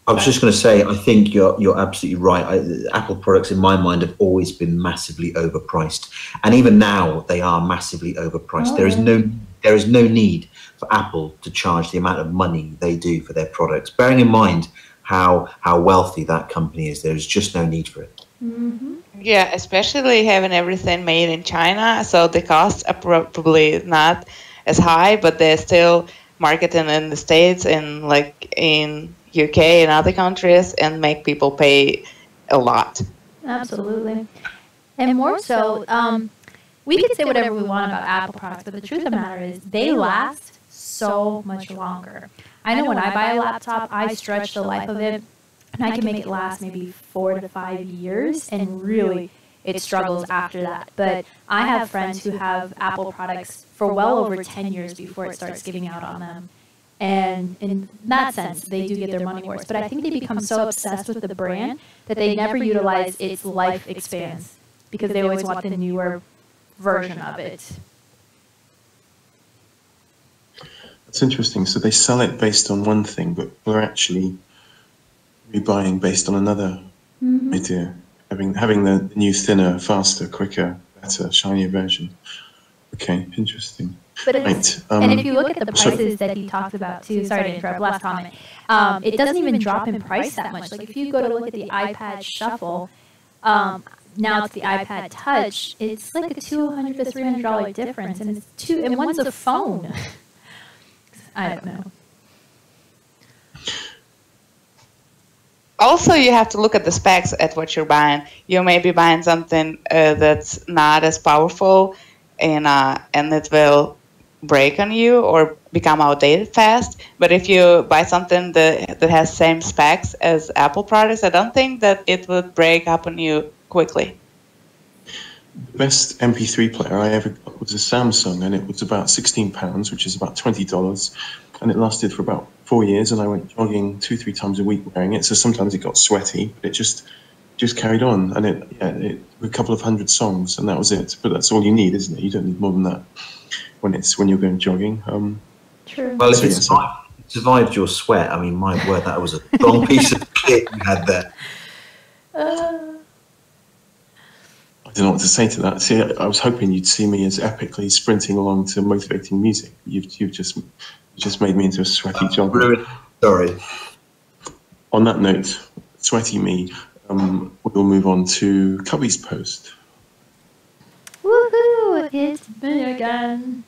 I was just going to say, I think you're absolutely right. Apple products, in my mind, have always been massively overpriced, and even now they are massively overpriced. Oh, There is no need for Apple to charge the amount of money they do for their products. Bearing in mind how wealthy that company is, there is just no need for it. Mm-hmm. Yeah, especially having everything made in China, so the costs are probably not as high, but they're still marketing in the States and like in UK and other countries and make people pay a lot. Absolutely. And more so, we could say whatever we want about Apple products, but the truth of the matter is they last so much longer. I know when I buy a laptop, I stretch the life of it, and I can make it last maybe 4 to 5 years, and really it struggles after that. But I have friends who have Apple products for well over 10 years before it starts giving out on them. And in that sense, they do get their money worth. But I think they become so obsessed with the brand that they never utilize its life expanse because they always want the newer version of it. That's interesting. So they sell it based on one thing, but we're actually rebuying based on another idea. Having the new, thinner, faster, quicker, better, shinier version. Okay, interesting. But it's, and if you look at the prices that he talks about too, sorry to interrupt, last comment, it doesn't even drop in price that much. Like if you go to look at the iPad Shuffle, now it's the iPad Touch, it's like a $200 to $300 difference, and it's and one's a phone. I don't know. Also, you have to look at the specs at what you're buying. You may be buying something that's not as powerful, and it will break on you or become outdated fast. But if you buy something that has same specs as Apple products, I don't think that it would break up on you quickly. The best MP3 player I ever got was a Samsung, and it was about £16, which is about $20, and it lasted for about 4 years, and I went jogging 2-3 times a week wearing it, so sometimes it got sweaty, but it just carried on, and it a couple of hundred songs, and that was it. But that's all you need, isn't it? You don't need more than that when you're going jogging. True. Well, if it survived your sweat, I mean, my word, that was a strong piece of kit you had there. I don't know what to say to that. See, I was hoping you'd see me as epically sprinting along to motivating music. You've just made me into a sweaty jogger. Sorry. On that note, sweaty me, we'll move on to Cubby's post. Woohoo! It's me again.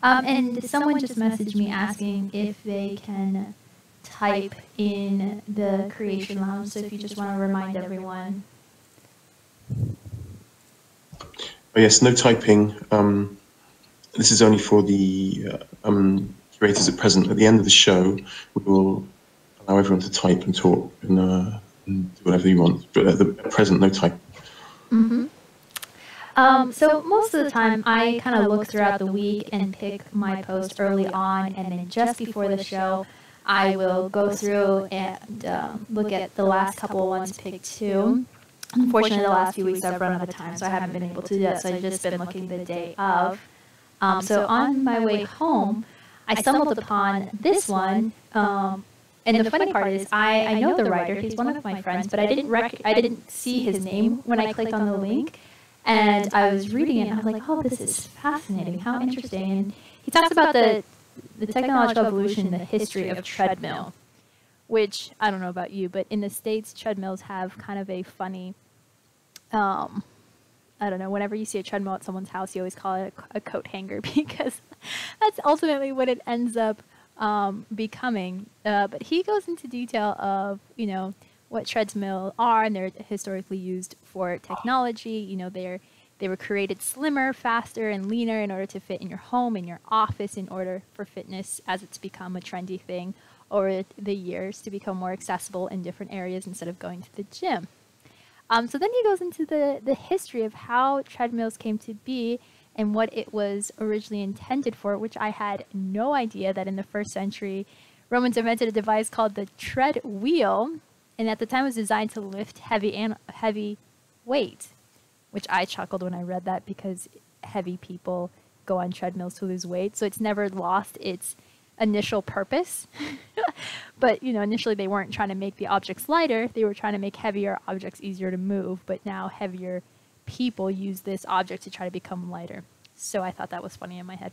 And someone just messaged me asking if they can type in the Creation Lounge. So if you just want to remind everyone. Oh, yes, no typing. This is only for the curators at present. At the end of the show, we will allow everyone to type and talk and do whatever you want. But at present, no typing. Mm-hmm. So most of the time, I kind of look throughout the week and pick my post early on, and then just before the show, I will go through and look at the last couple of ones picked too. Unfortunately, the last few weeks I've run out of time, so I haven't been able to do that, so I've just been looking the day of. So on my way home, I stumbled upon this one, and the funny part is I know the writer, he's one of my friends, but I didn't see his name when I clicked on the link, and I was reading it, and I was like, oh, this is fascinating, how interesting. And he talks about the technological evolution in the history of treadmill, which, I don't know about you, but in the States, treadmills have kind of a funny, I don't know, whenever you see a treadmill at someone's house, you always call it a coat hanger because that's ultimately what it ends up becoming. But he goes into detail of, you know, what treadmills are, and they're historically used for technology. You know, they were created slimmer, faster, and leaner in order to fit in your home, in your office, in order for fitness as it's become a trendy thing over the years to become more accessible in different areas instead of going to the gym. So then he goes into the history of how treadmills came to be and what it was originally intended for, which I had no idea that in the 1st century, Romans invented a device called the tread wheel, and at the time it was designed to lift heavy weight, which I chuckled when I read that because heavy people go on treadmills to lose weight, so it's never lost its initial purpose. But, you know, initially they weren't trying to make the objects lighter, they were trying to make heavier objects easier to move, but now heavier people use this object to try to become lighter. So I thought that was funny in my head.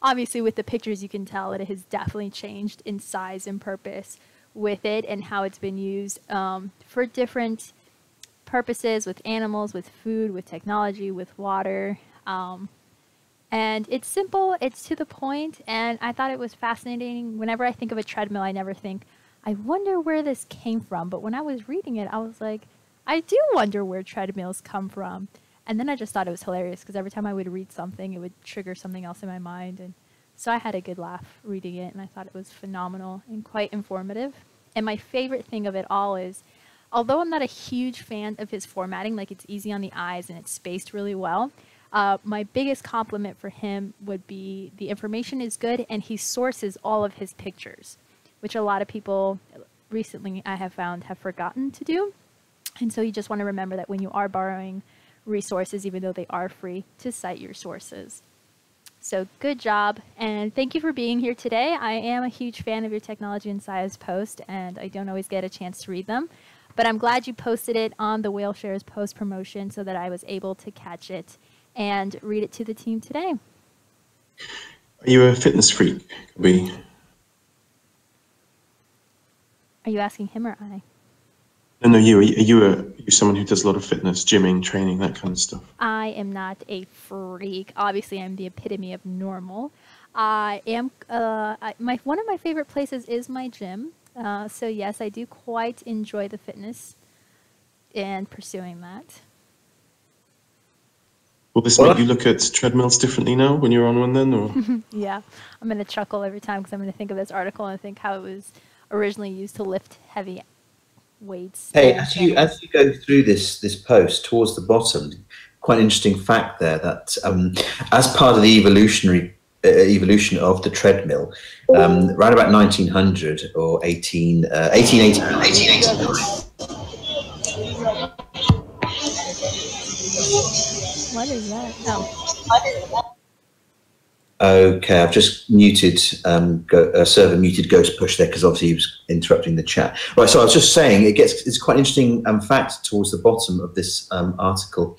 Obviously with the pictures you can tell that it has definitely changed in size and purpose with it and how it's been used for different purposes, with animals, with food, with technology, with water. And it's simple, it's to the point, and I thought it was fascinating. Whenever I think of a treadmill, I never think, I wonder where this came from. But when I was reading it, I was like, I do wonder where treadmills come from. And then I just thought it was hilarious because every time I would read something, it would trigger something else in my mind. And so I had a good laugh reading it, and I thought it was phenomenal and quite informative. And my favorite thing of it all is, although I'm not a huge fan of his formatting, like it's easy on the eyes and it's spaced really well, my biggest compliment for him would be the information is good and he sources all of his pictures, which a lot of people recently I have found have forgotten to do. And so you just want to remember that when you are borrowing resources, even though they are free, to cite your sources. So good job, and thank you for being here today. I am a huge fan of your Technology and Science post, and I don't always get a chance to read them, but I'm glad you posted it on the Whale Shares post promotion so that I was able to catch it and read it to the team today. Are you a fitness freak, Kobe? Are you asking him or I? No, you. Are you someone who does a lot of fitness, gymming, training, that kind of stuff? I am not a freak. Obviously, I'm the epitome of normal. I am. One of my favorite places is my gym. So yes, I do quite enjoy the fitness and pursuing that. Will this make you look at treadmills differently now when you're on one then? Or? Yeah, I'm going to chuckle every time because I'm going to think of this article and think how it was originally used to lift heavy weights. Hey, as you go through this post towards the bottom, quite an interesting fact there that as part of the evolution of the treadmill, around about 1900 or 1889. What is that? Oh. Okay, I've just muted server muted Ghost Push there because obviously he was interrupting the chat. Right, so I was just saying it's quite an interesting fact towards the bottom of this article,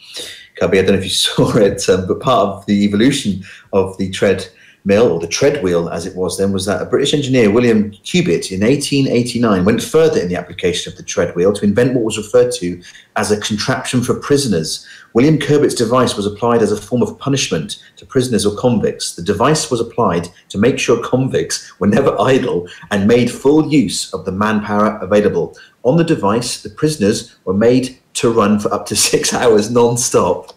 Cubby. I don't know if you saw it, but part of the evolution of the treadmill, or the tread wheel as it was then, was that a British engineer, William Cubitt, in 1889 went further in the application of the tread wheel to invent what was referred to as a contraption for prisoners. William Cubitt's device was applied as a form of punishment to prisoners or convicts. The device was applied to make sure convicts were never idle and made full use of the manpower available. On the device, the prisoners were made to run for up to 6 hours non-stop.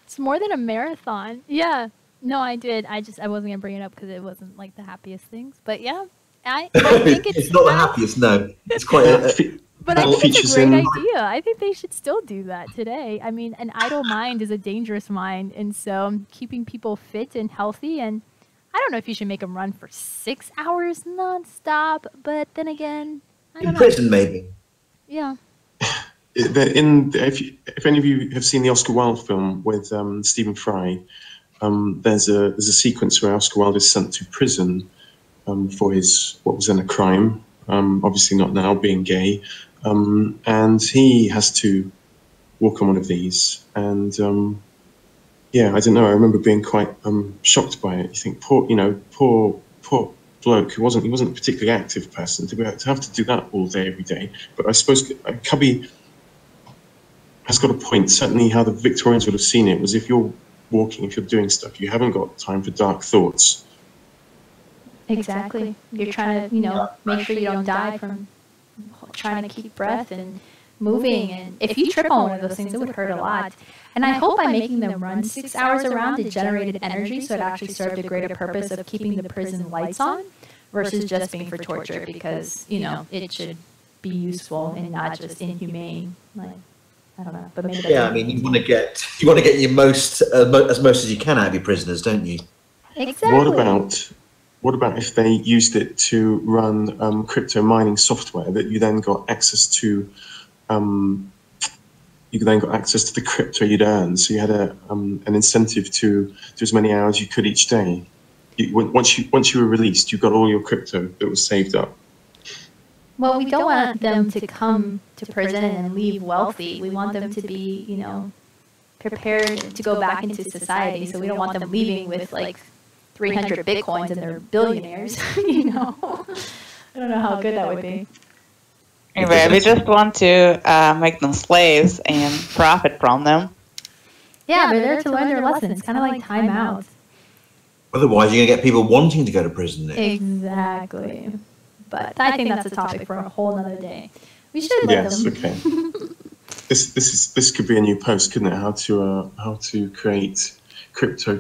It's more than a marathon. Yeah. No, I did. I wasn't going to bring it up because it wasn't like the happiest things. But yeah, I think it's not the happiest, no. It's quite but I think it's a great idea. I think they should still do that today. I mean, an idle mind is a dangerous mind. And so keeping people fit and healthy, and I don't know if you should make them run for 6 hours nonstop. But then again, I don't know. In prison, maybe. Yeah. If any of you have seen the Oscar Wilde film with Stephen Fry, there's a sequence where Oscar Wilde is sent to prison for what was then a crime, obviously not now, being gay, and he has to walk on one of these. And yeah, I don't know. I remember being quite shocked by it. You think, poor bloke he wasn't a particularly active person to have to do that all day every day. But I suppose Cubby has got a point. Certainly, how the Victorians would have seen it was if you're walking, if you're doing stuff, you haven't got time for dark thoughts. Exactly. You're trying to, make sure you don't die from trying to keep breath and moving. And if you trip on one of those things, it would hurt a lot. And I hope by making them run 6 hours around, it generated energy, so it actually served a greater purpose of keeping the prison lights on. versus just being for torture, because, you know, it should be useful and not just inhumane. Like, I don't know, but maybe that's Yeah, I mean, you want to get your most as you can out of your prisoners, don't you? exactly. What about if they used it to run crypto mining software that you then got access to? You then got access to the crypto you'd earn, so you had an incentive to do as many hours you could each day. Once you were released, you got all your crypto that was saved up. Well, we don't want them to come to prison and leave wealthy. We want them to be, you know, prepared to go back into society. So we don't want them leaving with like 300 bitcoins and they're billionaires. You know, I don't know how good that would be. Anyway, we just want to make them slaves and profit from them. Yeah, they're there to learn their lessons, kind of like time out. Otherwise, you're going to get people wanting to go to prison. Exactly. But I think that's a topic for a whole other day. We should let them. Okay. This could be a new post, couldn't it? How to create crypto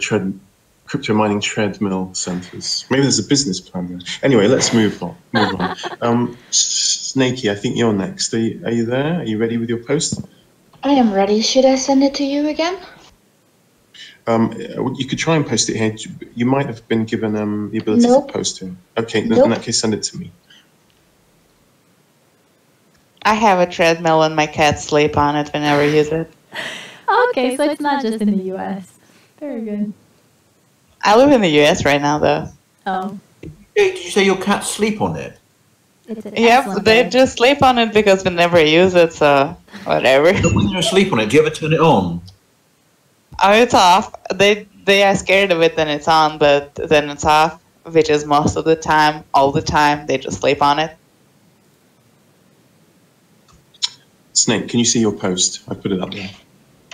mining treadmill centers. Maybe there's a business plan there. Anyway, let's move on. Snakey, I think you're next. Are you there? Are you ready with your post? I am ready. Should I send it to you again? You could try and post it here. You might have been given the ability to post it. Okay, in that case, send it to me. I have a treadmill and my cats sleep on it whenever I use it. Okay, so it's not just in the U.S. Very good. I live in the U.S. right now, though. Oh. Did you say your cats sleep on it? Yep, they just sleep on it because we never use it, so whatever. But when you're asleep on it, do you ever turn it on? Oh, it's off. They are scared of it, then it's on, but then it's off, which is most of the time, all the time, they just sleep on it. Snake, can you see your post? I put it up there.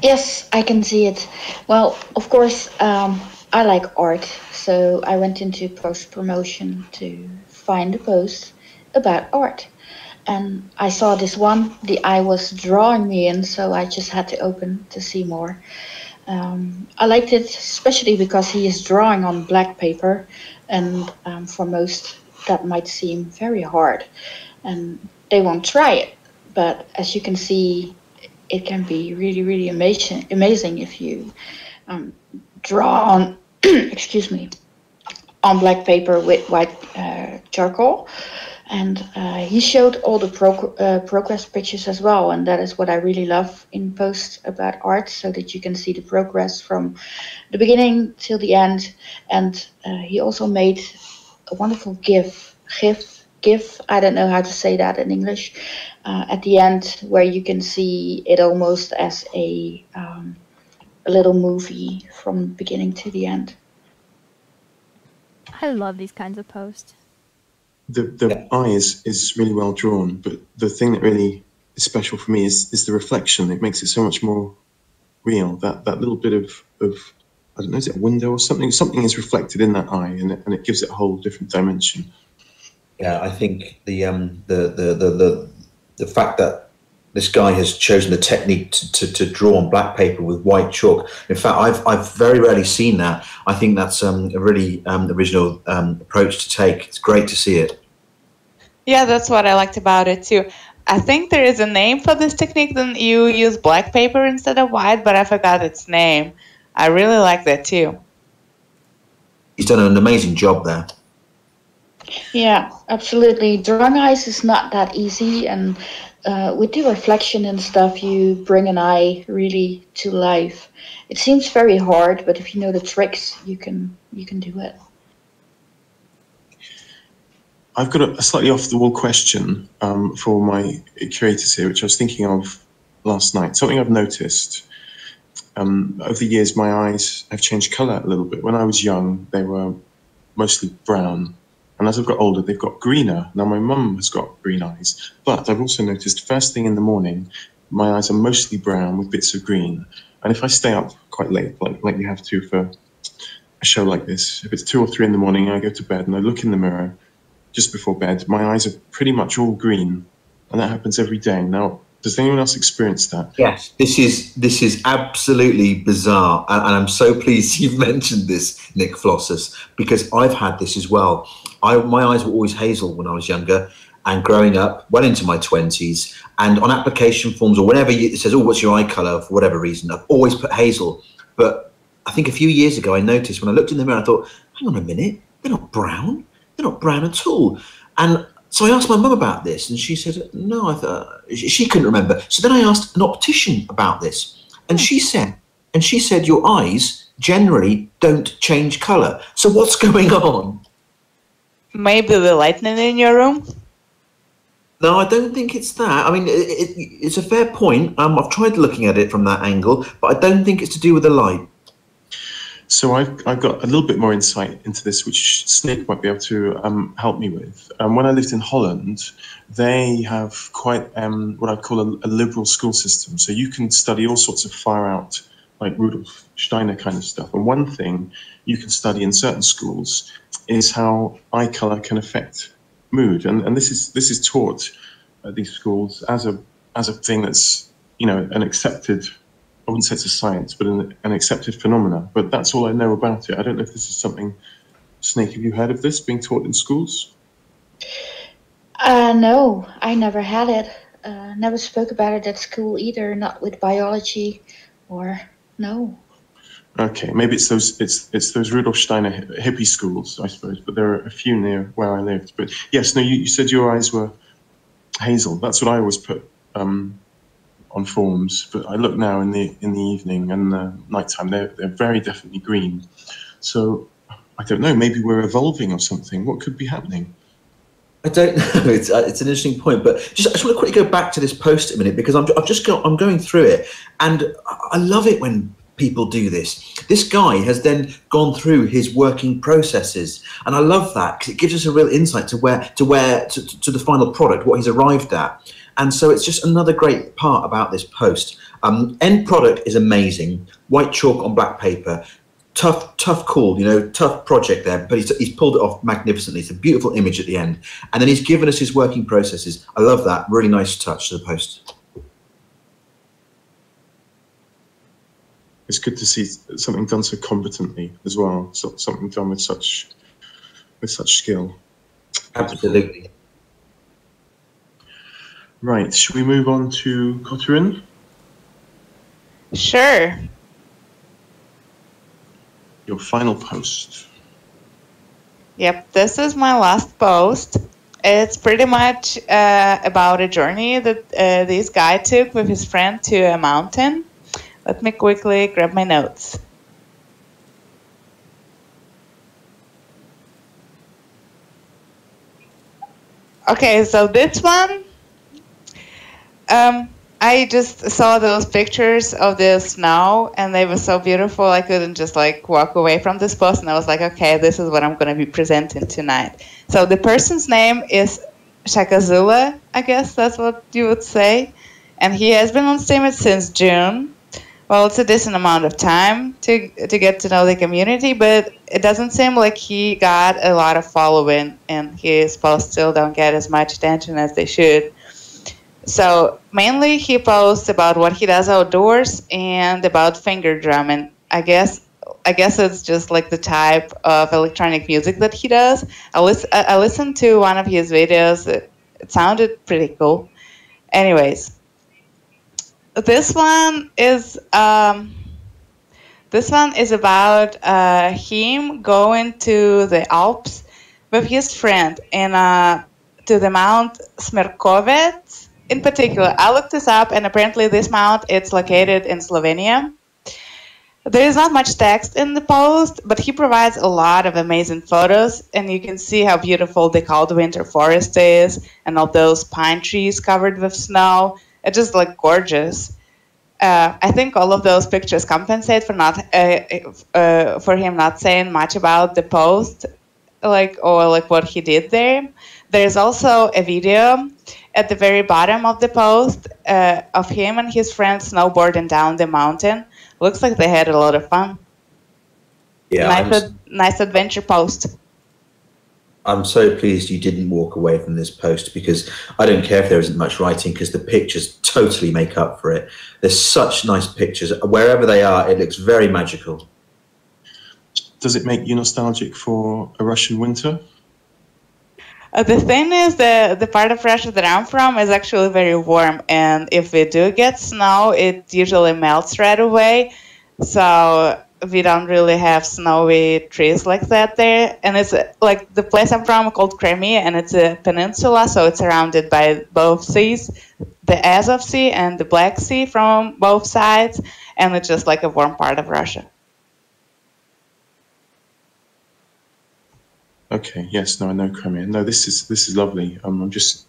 Yes, I can see it. Well, of course, I like art, so I went into post-promotion to find a post about art. And I saw this one, the eye was drawing me in, so I just had to open to see more. I liked it especially because he is drawing on black paper, and for most that might seem very hard, and they won't try it. But as you can see, it can be really, really amazing if you draw on, excuse me, on black paper with white charcoal. And he showed all the progress pictures as well, and that is what I really love in posts about art, so that you can see the progress from the beginning till the end. And he also made a wonderful GIF, I don't know how to say that in English, at the end, where you can see it almost as a little movie from beginning to the end. I love these kinds of posts. The eye is really well drawn, but the thing that really is special for me is the reflection. It makes it so much more real. That little bit of I don't know, is it a window or something? Something is reflected in that eye, and it gives it a whole different dimension. Yeah, I think the fact that this guy has chosen the technique to draw on black paper with white chalk. In fact, I've very rarely seen that. I think that's a really original approach to take. It's great to see it. Yeah, that's what I liked about it too. I think there is a name for this technique. Then you use black paper instead of white, but I forgot its name. I really like that too. He's done an amazing job there. Yeah, absolutely. Drawing eyes is not that easy, and with the reflection and stuff, you bring an eye really to life. It seems very hard, but if you know the tricks, you can do it. I've got a slightly off-the-wall question for my curators here, which I was thinking of last night. Something I've noticed. Over the years, my eyes have changed colour a little bit. When I was young, they were mostly brown. And as I've got older, they've got greener. Now, my mum has got green eyes. But I've also noticed first thing in the morning, my eyes are mostly brown with bits of green. And if I stay up quite late, like you have to for a show like this, if it's 2 or 3 in the morning, I go to bed and I look in the mirror just before bed, my eyes are pretty much all green. And that happens every day. Now, Does anyone else experience that? Yes, this is absolutely bizarre, and I'm so pleased you've mentioned this, Nick Flossus, because I've had this as well. My eyes were always hazel when I was younger, and growing up, well into my 20s, and on application forms or whenever it says, "Oh, what's your eye colour?" for whatever reason, I've always put hazel. But I think a few years ago, I noticed when I looked in the mirror, I thought, "Hang on a minute, they're not brown. They're not brown at all." And so I asked my mum about this, and she said, "No, I thought she couldn't remember." So then I asked an optician about this, and she said, "Your eyes generally don't change colour. So what's going on?" Maybe the lightning in your room? No, I don't think it's that. I mean, it's a fair point. I've tried looking at it from that angle, but I don't think it's to do with the light. So I've got a little bit more insight into this, which Snake might be able to help me with. When I lived in Holland, they have quite what I call a liberal school system. So you can study all sorts of far out, like Rudolf Steiner kind of stuff. And one thing you can study in certain schools is how eye color can affect mood. And this is taught at these schools as a thing that's, you know, an accepted, I wouldn't say it's a science, but an accepted phenomena. But that's all I know about it. I don't know if this is something, Snake, have you heard of this being taught in schools? No, I never had it. Never spoke about it at school either, not with biology or no. Okay, maybe it's those Rudolf Steiner hippie schools, I suppose, but there are a few near where I lived. But yes, no, you said your eyes were hazel. That's what I always put on forms, but I look now in the evening and nighttime, they're very definitely green. So I don't know, maybe we're evolving or something. What could be happening? I don't know. It's an interesting point, but I just want to quickly go back to this post a minute, because I'm going through it, and I love it when people do this. This guy has then gone through his working processes, and I love that because it gives us a real insight to the final product, what he's arrived at. And so it's just another great part about this post. End product is amazing. White chalk on black paper. Tough call, you know, tough project there, but he's pulled it off magnificently. It's a beautiful image at the end. And then he's given us his working processes. I love that. Really nice touch to the post. It's good to see something done so competently as well. So, something done with such skill. Absolutely. Right, should we move on to Koturin? Sure. Your final post. Yep, this is my last post. It's pretty much about a journey that this guy took with his friend to a mountain. Let me quickly grab my notes. Okay, so this one, I just saw those pictures of the snow and they were so beautiful. I couldn't just like walk away from this post, and I was like, okay, this is what I'm going to be presenting tonight. So the person's name is Shakazula, I guess that's what you would say. And he has been on Steemit since June. Well, it's a decent amount of time to get to know the community, but it doesn't seem like he got a lot of following, and his posts still don't get as much attention as they should. So mainly he posts about what he does outdoors and about finger drumming. I guess it's just like the type of electronic music that he does. I listened to one of his videos. It sounded pretty cool. Anyways. This one is about him going to the Alps with his friend and to the Mount Smerkovec in particular. I looked this up, and apparently this mount it's located in Slovenia. There is not much text in the post, but he provides a lot of amazing photos, and you can see how beautiful the cold winter forest is and all those pine trees covered with snow. It's just like gorgeous. I think all of those pictures compensate for for him not saying much about the post, or what he did there. There's also a video at the very bottom of the post of him and his friend snowboarding down the mountain. Looks like they had a lot of fun. Yeah, nice adventure post. I'm so pleased you didn't walk away from this post, because I don't care if there isn't much writing, because the pictures totally make up for it. There's such nice pictures. Wherever they are, it looks very magical. Does it make you nostalgic for a Russian winter? The thing is that the part of Russia that I'm from is actually very warm, and if we do get snow, it usually melts right away. So we don't really have snowy trees like that there. And it's like the place I'm from called Crimea, and it's a peninsula, so it's surrounded by both seas, the Azov Sea and the Black Sea from both sides, and it's just like a warm part of Russia. Okay, yes, no, I know Crimea. No, this is lovely. I'm just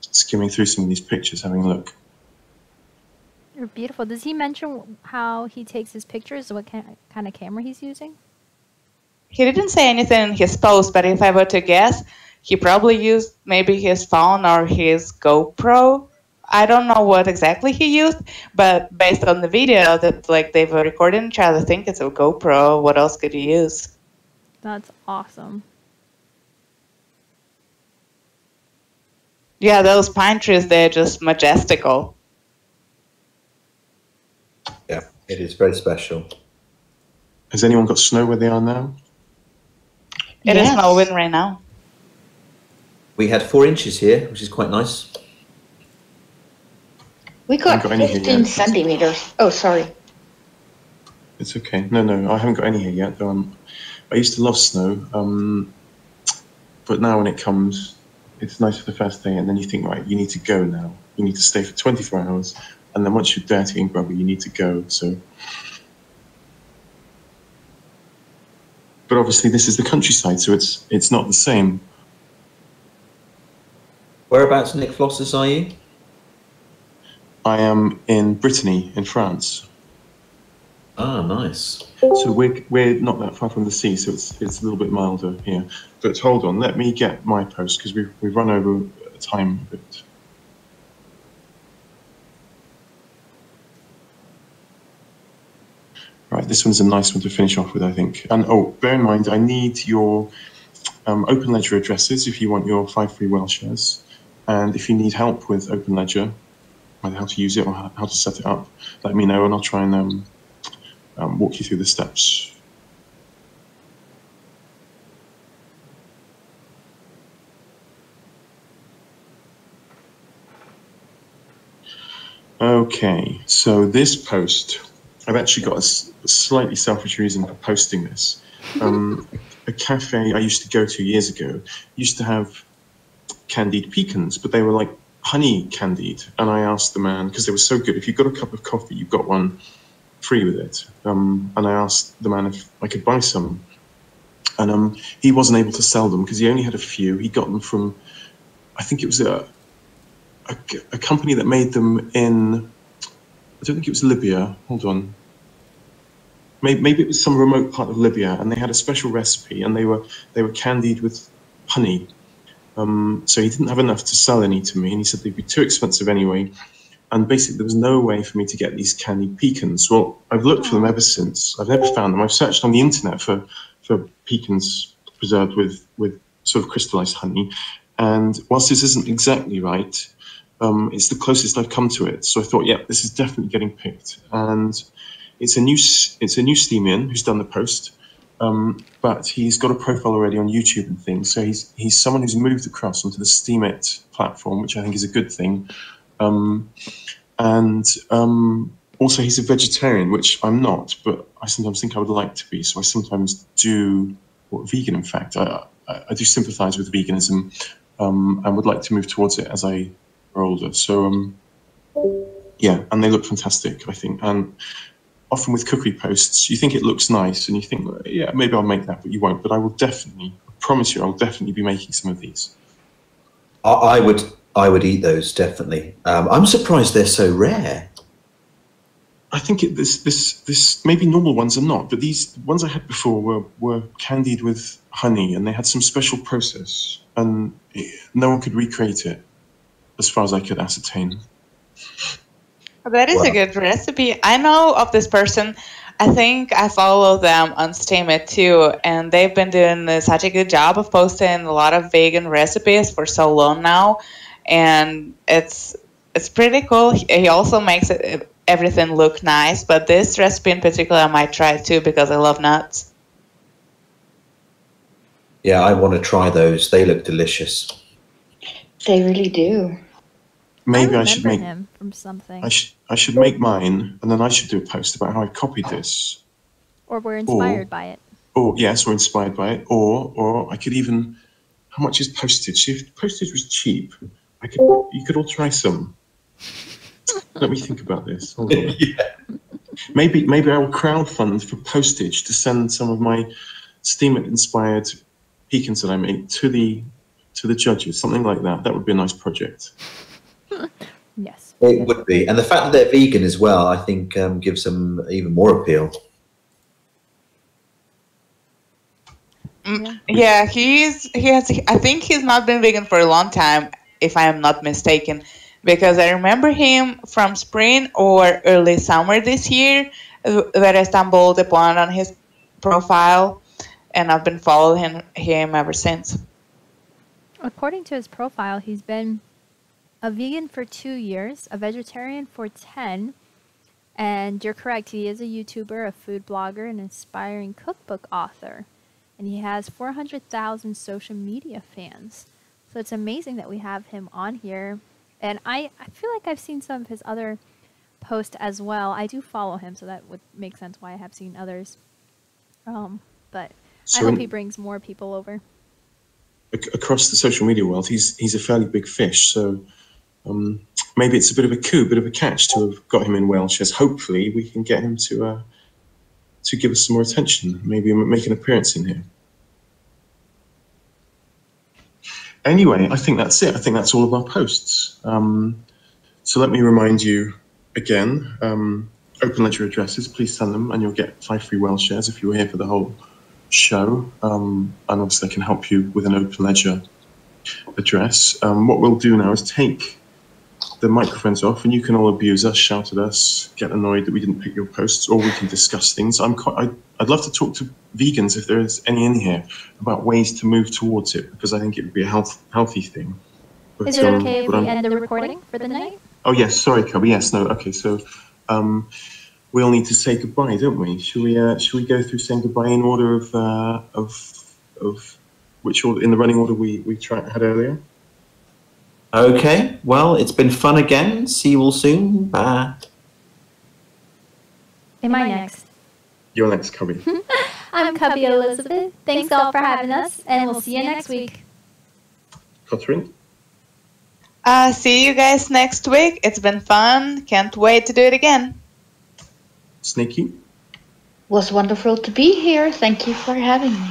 skimming through some of these pictures, having a look. They're beautiful. Does he mention how he takes his pictures? What kind of camera he's using? He didn't say anything in his post, but if I were to guess, he probably used maybe his phone or his GoPro. I don't know what exactly he used, but based on the video that like they were recording each other, I think it's a GoPro. What else could he use? That's awesome. Yeah, those pine trees, they're just majestical. Yeah, it is very special. Has anyone got snow where they are now? It is snowing right now. We had 4 inches here, which is quite nice. We got 15 centimeters. Oh, sorry. It's okay. No, I haven't got any here yet. Though I used to love snow, but now when it comes, it's nice for the first day, and then you think, right, you need to go now. You need to stay for 24 hours, and then once you're dirty and grubby, you need to go. So, but obviously this is the countryside, so it's not the same. Whereabouts, Nick Flossus, are you? I am in Brittany, in France. Ah, nice. So we're not that far from the sea, so it's a little bit milder here. But hold on, let me get my post, because we've run over time a bit. Right, this one's a nice one to finish off with, I think. And oh, bear in mind, I need your OpenLedger addresses if you want your 5 free whale shares. And if you need help with OpenLedger, either how to use it or how to set it up, let me know, and I'll try and walk you through the steps. Okay, so this post, I've actually got a slightly selfish reason for posting this. A cafe I used to go to years ago used to have candied pecans, but they were like honey candied. And I asked the man, because they were so good, if you got a cup of coffee, you got one free with it. And I asked the man if I could buy some. And he wasn't able to sell them because he only had a few. He got them from, I think it was a company that made them in, I don't think it was Libya. Hold on. Maybe it was some remote part of Libya, and they had a special recipe, and they were candied with honey. So he didn't have enough to sell any to me, and he said they'd be too expensive anyway. And basically, there was no way for me to get these candied pecans. Well, I've looked for them ever since. I've never found them. I've searched on the internet for pecans preserved with sort of crystallized honey. And whilst this isn't exactly right, it's the closest I've come to it. So I thought, yeah, this is definitely getting picked. And it's a new Steamian who's done the post, but he's got a profile already on YouTube and things. So he's someone who's moved across onto the Steemit platform, which I think is a good thing. Also he's a vegetarian, which I'm not, but I sometimes think I would like to be. So I sometimes do, vegan in fact. I do sympathize with veganism and would like to move towards it as I grow older. So yeah, and they look fantastic, I think. And often with cookery posts, you think it looks nice and you think, yeah, maybe I'll make that, but you won't. But I will definitely, I promise you, I'll definitely be making some of these. I would eat those, definitely. I'm surprised they're so rare. I think this maybe normal ones are not, but these ones I had before were candied with honey, and they had some special process, and no one could recreate it, as far as I could ascertain. That is a good recipe. I know of this person I think I follow them on Steemit too, and they've been doing such a good job of posting a lot of vegan recipes for so long now, and it's pretty cool. He also makes everything look nice, but this recipe in particular I might try too because I love nuts. Yeah, I want to try those. They look delicious. They really do. Maybe I I should remember make him from something. I should make mine, and then I should do a post about how I copied this. Or we're inspired by it. Or yes, or inspired by it. Or I could even. How much is postage? If postage was cheap, you could all try some. Let me think about this. Hold on. Maybe I will crowdfund for postage to send some of my Steemit inspired pecans that I make to the judges, something like that. That would be a nice project. Yes. It would be, and the fact that they're vegan as well, I think, gives them even more appeal. Yeah, he has. I think he's not been vegan for a long time, if I am not mistaken, because I remember him from spring or early summer this year that I stumbled upon on his profile, and I've been following him ever since. According to his profile, he's been a vegan for 2 years, a vegetarian for 10, and you're correct, he is a YouTuber, a food blogger, an inspiring cookbook author, and he has 400,000 social media fans. So it's amazing that we have him on here, and I feel like I've seen some of his other posts as well. I do follow him, so that would make sense why I have seen others. But So I hope he brings more people over. Across the social media world, he's a fairly big fish. So maybe it's a bit of a coup, a bit of a catch to have got him in Welsh. As hopefully we can get him to give us some more attention. Maybe make an appearance in here. Anyway, I think that's it. I think that's all of our posts. So let me remind you again, Open Ledger addresses, please send them and you'll get 5 free Welsh shares if you were here for the whole show. And obviously I can help you with an Open Ledger address. What we'll do now is take the microphones off and you can all abuse us, shout at us, get annoyed that we didn't pick your posts, or we can discuss things. I'd love to talk to vegans, if there is any in here, about ways to move towards it, because I think it would be a healthy thing. But, Is it okay if we end the recording for the night? Oh yes, sorry, Cubby. Yes, no. Okay, so we all need to say goodbye, don't we? Should we go through saying goodbye in order of which order, in the running order we had earlier? Okay, well, it's been fun again. See you all soon. Bye. Am I next? You're next, Cubby. I'm Cubby Elizabeth. Thanks all for having us, and we'll see you next week. Catherine? See you guys next week. It's been fun. Can't wait to do it again. Sneaky? Was wonderful to be here. Thank you for having me.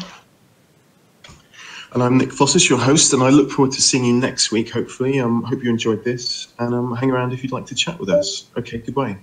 And I'm Nick Fossis, your host, and I look forward to seeing you next week, hopefully. Hope you enjoyed this, and hang around if you'd like to chat with us. Okay, goodbye.